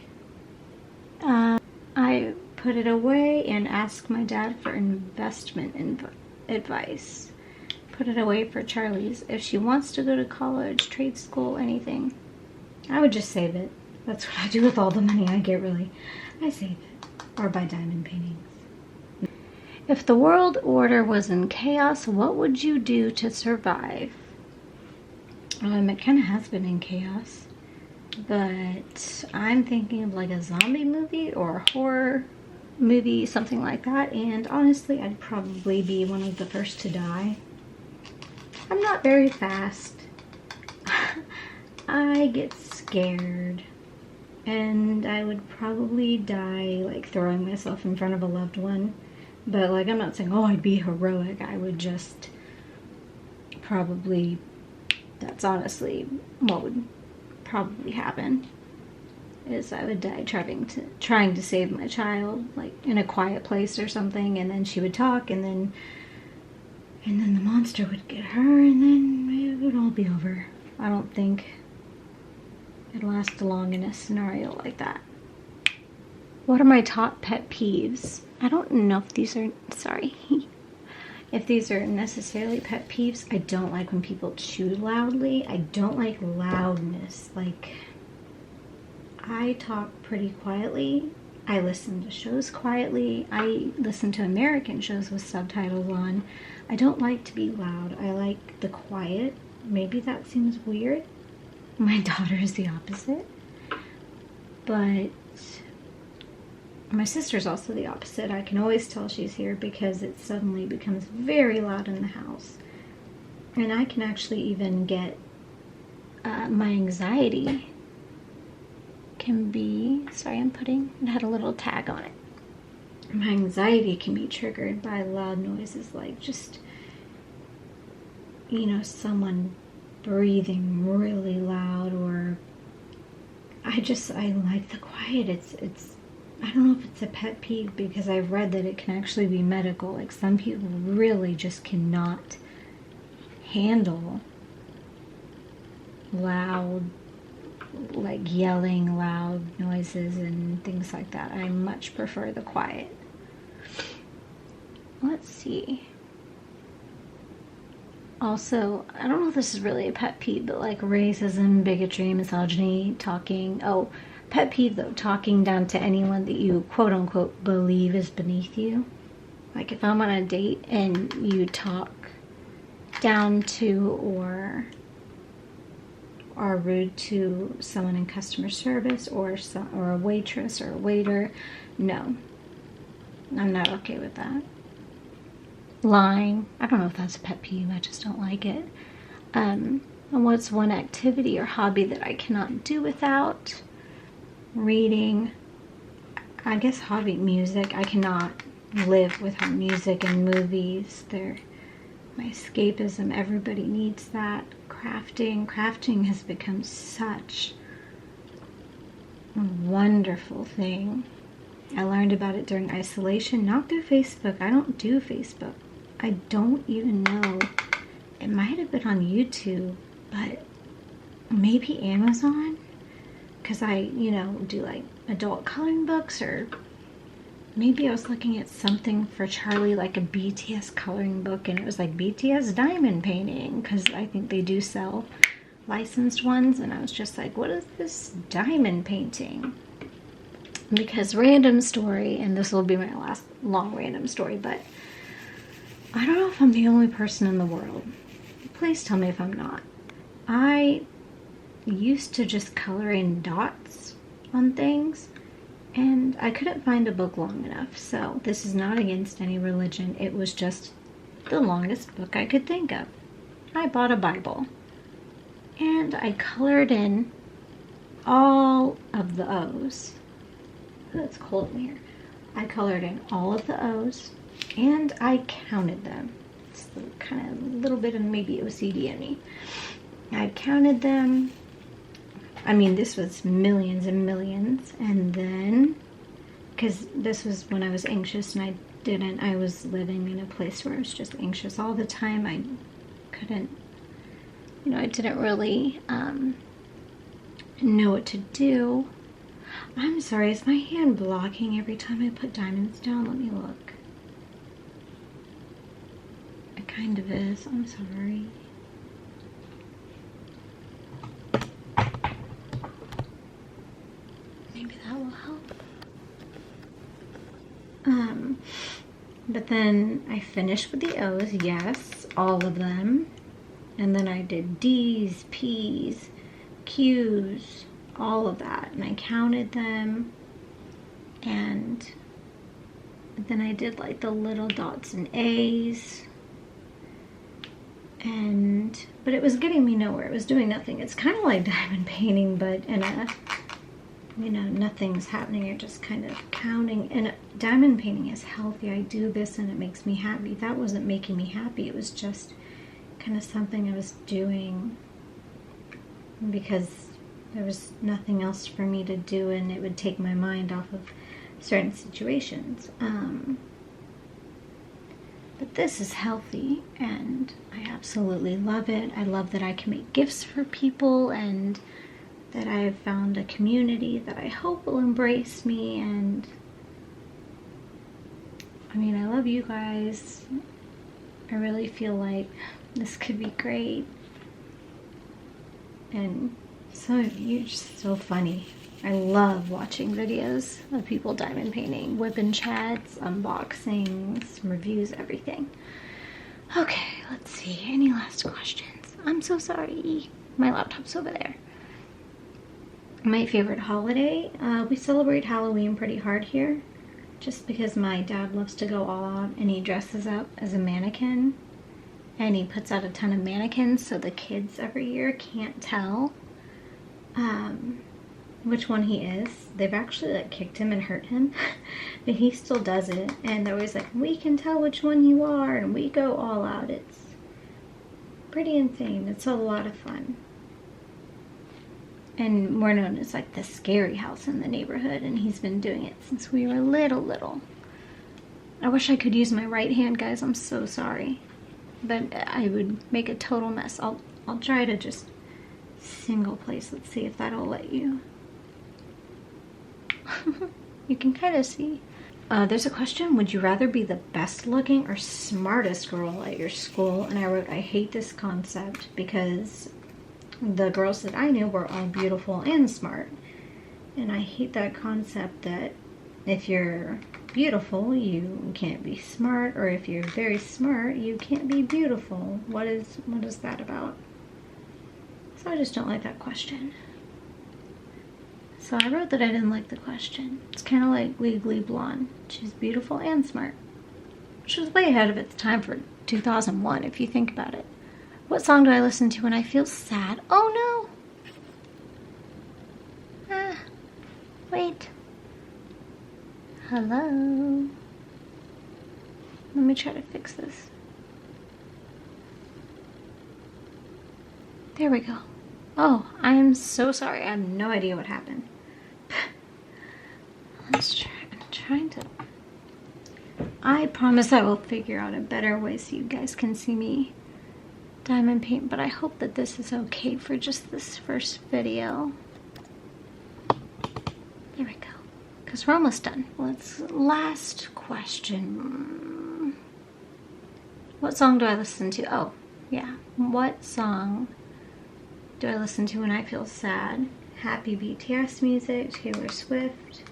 I put it away and asked my dad for investment advice. Put it away for Charlie's. If she wants to go to college, trade school, anything, I would just save it. That's what I do with all the money I get, really. I save it. Or buy diamond paintings. If the world order was in chaos, what would you do to survive? It kind of has been in chaos. But I'm thinking of like a zombie movie or a horror movie, something like that. And honestly, I'd probably be one of the first to die. I'm not very fast. I get scared. And I would probably die like throwing myself in front of a loved one. But like, I'm not saying, oh, I'd be heroic. I would just probably, that's honestly what would probably happen, is I would die trying to save my child, like in a quiet place or something, and then she would talk, and then the monster would get her, and then it would all be over. I don't think it'd last long in a scenario like that. What are my top pet peeves? I don't know if these are, sorry, if these are necessarily pet peeves. I don't like when people chew loudly. I don't like loudness. Like, I talk pretty quietly. I listen to shows quietly. I listen to American shows with subtitles on. I don't like to be loud. I like the quiet. Maybe that seems weird. My daughter is the opposite. But my sister's also the opposite. I can always tell she's here because it suddenly becomes very loud in the house. And I can actually even get my anxiety can be, sorry, it had a little tag on it. My anxiety can be triggered by loud noises, like just, you know, someone breathing really loud, or I like the quiet. It's I don't know if it's a pet peeve, because I've read that it can actually be medical. Like, some people really just cannot handle loud, like yelling, loud noises and things like that. I much prefer the quiet. Let's see. Also, I don't know if this is really a pet peeve, but like racism, bigotry, misogyny, talking. Oh, pet peeve though, talking down to anyone that you quote unquote believe is beneath you. Like, if I'm on a date and you talk down to or are rude to someone in customer service, or a waitress or a waiter, no, I'm not okay with that. Lying, I don't know if that's a pet peeve, I just don't like it. And what's one activity or hobby that I cannot do without? Reading. I guess hobby, music. I cannot live without music and movies. They're my escapism. Everybody needs that. Crafting has become such a wonderful thing. I learned about it during isolation, not through Facebook. I don't do Facebook. I don't even know. It might have been on YouTube, but maybe Amazon, because I, you know, do like adult coloring books, or maybe I was looking at something for Charlie, like a BTS coloring book, and it was like BTS diamond painting, because I think they do sell licensed ones, and I was just like, what is this diamond painting? Because random story, and this will be my last long random story, but I don't know if I'm the only person in the world. Please tell me if I'm not. I used to just color in dots on things, and I couldn't find a book long enough. So this is not against any religion. It was just the longest book I could think of. I bought a Bible, and I colored in all of the O's. Oh, it's cold in here. I colored in all of the O's, and I counted them. It's kind of a little bit of maybe OCD in me. I counted them. I mean, this was millions and millions. And then, because this was when I was anxious and I was living in a place where I was just anxious all the time. I couldn't, I didn't really know what to do. I'm sorry, is my hand blocking every time I put diamonds down? Let me look. It kind of is. I'm sorry. Maybe that will help. But then I finished with the O's, yes, all of them. And then I did D's, P's, Q's, all of that. And I counted them. And then I did like the little dots and A's. But it was getting me nowhere. It was doing nothing. It's kind of like diamond painting, but in a, nothing's happening. You're just kind of counting. And diamond painting is healthy. I do this and it makes me happy. That wasn't making me happy. It was just kind of something I was doing because there was nothing else for me to do, and it would take my mind off of certain situations. But this is healthy, and I absolutely love it. I love that I can make gifts for people, and that I have found a community that I hope will embrace me. And I mean, I love you guys. I really feel like this could be great. And some of you are just so funny. I love watching videos of people diamond painting, whipping chats, unboxings, reviews, everything. Okay, let's see. Any last questions? I'm so sorry. My laptop's over there. My favorite holiday? We celebrate Halloween pretty hard here, just because my dad loves to go all out and he dresses up as a mannequin. And he puts out a ton of mannequins so the kids every year can't tell which one he is. They've actually like kicked him and hurt him, but he still does it. And they're always like, we can tell which one you are, and we go all out. It's pretty insane. It's a lot of fun. And we're known as like the scary house in the neighborhood, and he's been doing it since we were little. I wish I could use my right hand, guys. I'm so sorry. But I would make a total mess. I'll try to just single place. Let's see if that'll let you. You can kind of see. There's a question. Would you rather be the best looking or smartest girl at your school? And I wrote, I hate this concept because the girls that I knew were all beautiful and smart. And I hate that concept that if you're beautiful, you can't be smart, or if you're very smart, you can't be beautiful. What is that about? So I just don't like that question. So I wrote that I didn't like the question. It's kind of like Legally Blonde. She's beautiful and smart. Which was way ahead of its time for 2001, if you think about it. What song do I listen to when I feel sad? Oh no! Wait. Hello? Let me try to fix this. There we go. Oh, I am so sorry. I have no idea what happened. Let's try. I'm trying to. I promise I will figure out a better way so you guys can see me diamond paint, but I hope that this is okay for just this first video. There we go. Because we're almost done. Last question. What song do I listen to? Oh, yeah. What song do I listen to when I feel sad? Happy BTS music, Taylor Swift,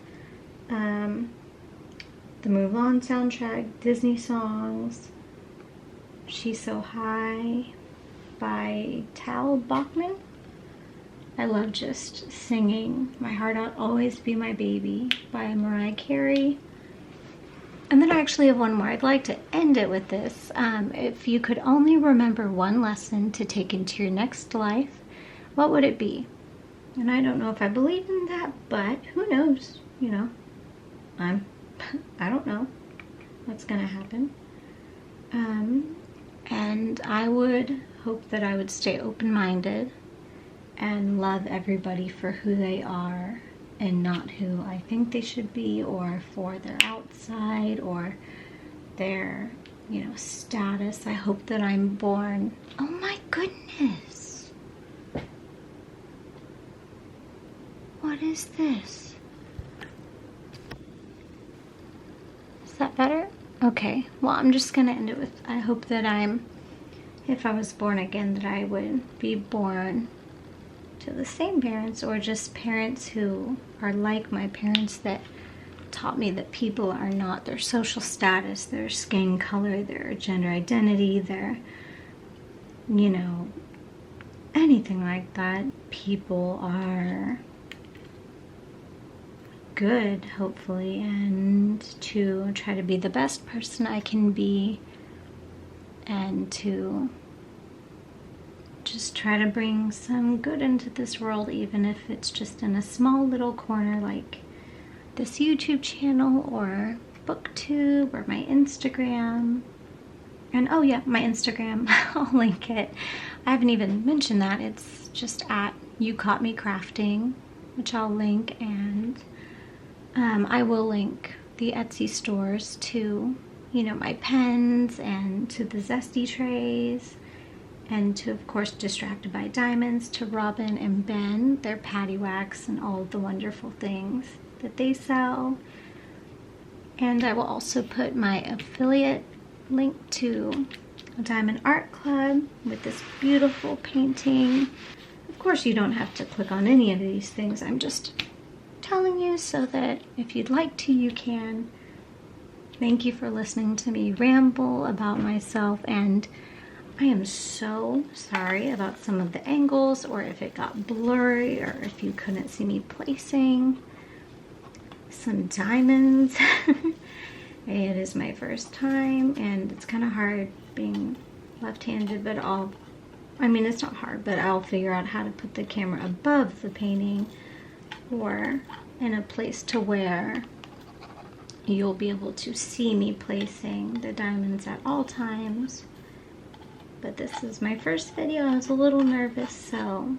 the Mulan soundtrack, Disney songs, She's So High by Tal Bachman. I love just singing My Heart Out, Always Be My Baby by Mariah Carey. And then I actually have one more. I'd like to end it with this. If you could only remember one lesson to take into your next life, what would it be? And I don't know if I believe in that, but who knows? I don't know what's gonna happen. And I would hope that I would stay open-minded and love everybody for who they are and not who I think they should be, or for their outside or their, you know, status. I hope that I'm born. Oh my goodness. What is this? Is that better? Okay, well, I'm just gonna end it with, I hope that if I was born again, that I would be born to the same parents, or just parents who are like my parents, that taught me that people are not their social status, their skin color, their gender identity, their, you know, anything like that. People are good, hopefully, and to try to be the best person I can be, and to just try to bring some good into this world, even if it's just in a small little corner like this YouTube channel or BookTube or my Instagram. And oh yeah, my Instagram, I'll link it. I haven't even mentioned that. It's just at You Caught Me Crafting, which I'll link, and I will link the Etsy stores to, you know, my pens, and to the Zesty trays, and to, of course, Distracted by Diamonds, to Robin and Ben, their patty wax, and all of the wonderful things that they sell. And I will also put my affiliate link to Diamond Art Club with this beautiful painting. Of course, you don't have to click on any of these things. I'm just telling you so that if you'd like to, you can. Thank you for listening to me ramble about myself, and I am so sorry about some of the angles, or if it got blurry, or if you couldn't see me placing some diamonds. It is my first time, and it's kind of hard being left-handed, but it's not hard, but I'll figure out how to put the camera above the painting, or in a place to where you'll be able to see me placing the diamonds at all times. But this is my first video. I was a little nervous, so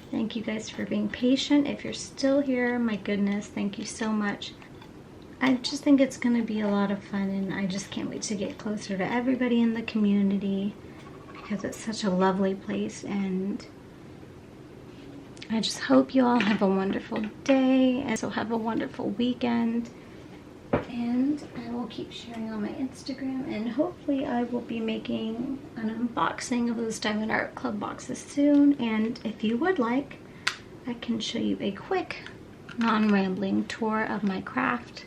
thank you guys for being patient. If you're still here, my goodness, thank you so much. I just think it's going to be a lot of fun, and I just can't wait to get closer to everybody in the community, because it's such a lovely place, and I just hope you all have a wonderful day, and so have a wonderful weekend. And I will keep sharing on my Instagram, and hopefully I will be making an unboxing of those Diamond Art Club boxes soon. And if you would like, I can show you a quick non-rambling tour of my craft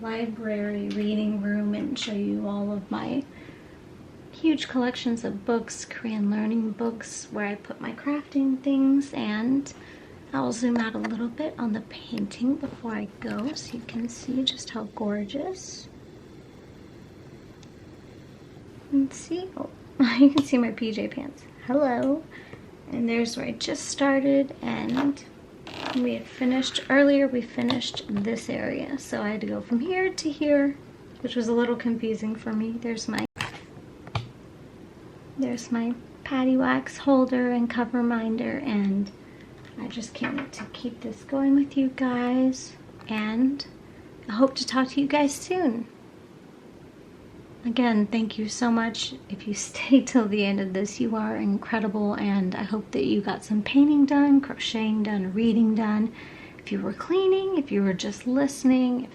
library reading room, and show you all of my huge collections of books, Korean learning books, where I put my crafting things. And I'll zoom out a little bit on the painting before I go, so you can see just how gorgeous. And see, oh, you can see my PJ pants. Hello. And there's where I just started, and we had finished earlier. We finished this area, so I had to go from here to here, which was a little confusing for me. There's my patty wax holder and cover minder, and I just can't wait to keep this going with you guys, and I hope to talk to you guys soon. Again, thank you so much. If you stay till the end of this, you are incredible, and I hope that you got some painting done, crocheting done, reading done. If you were cleaning, if you were just listening,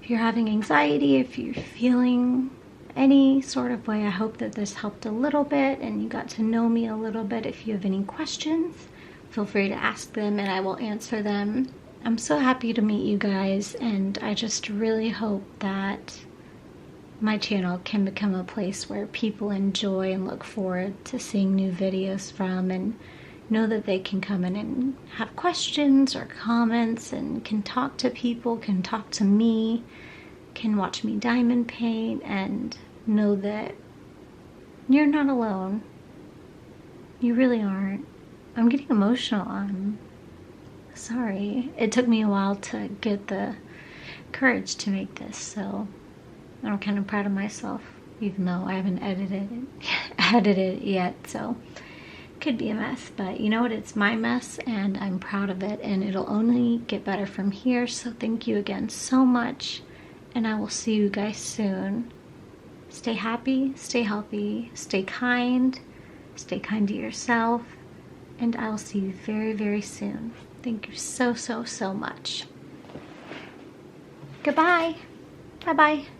if you're having anxiety, if you're feeling any sort of way, I hope that this helped a little bit and you got to know me a little bit. If you have any questions, feel free to ask them and I will answer them. I'm so happy to meet you guys, and I just really hope that my channel can become a place where people enjoy and look forward to seeing new videos from, and know that they can come in and have questions or comments and can talk to people, can talk to me, can watch me diamond paint, and know that you're not alone. You really aren't. I'm getting emotional. I'm sorry. It took me a while to get the courage to make this, so I'm kind of proud of myself, even though I haven't edited it yet. So Could be a mess, but you know what? It's my mess and I'm proud of it, and it'll only get better from here. So thank you again so much, and I will see you guys soon. Stay happy, stay healthy, stay kind to yourself, and I will see you very, very soon. Thank you so, so, so much. Goodbye. Bye-bye.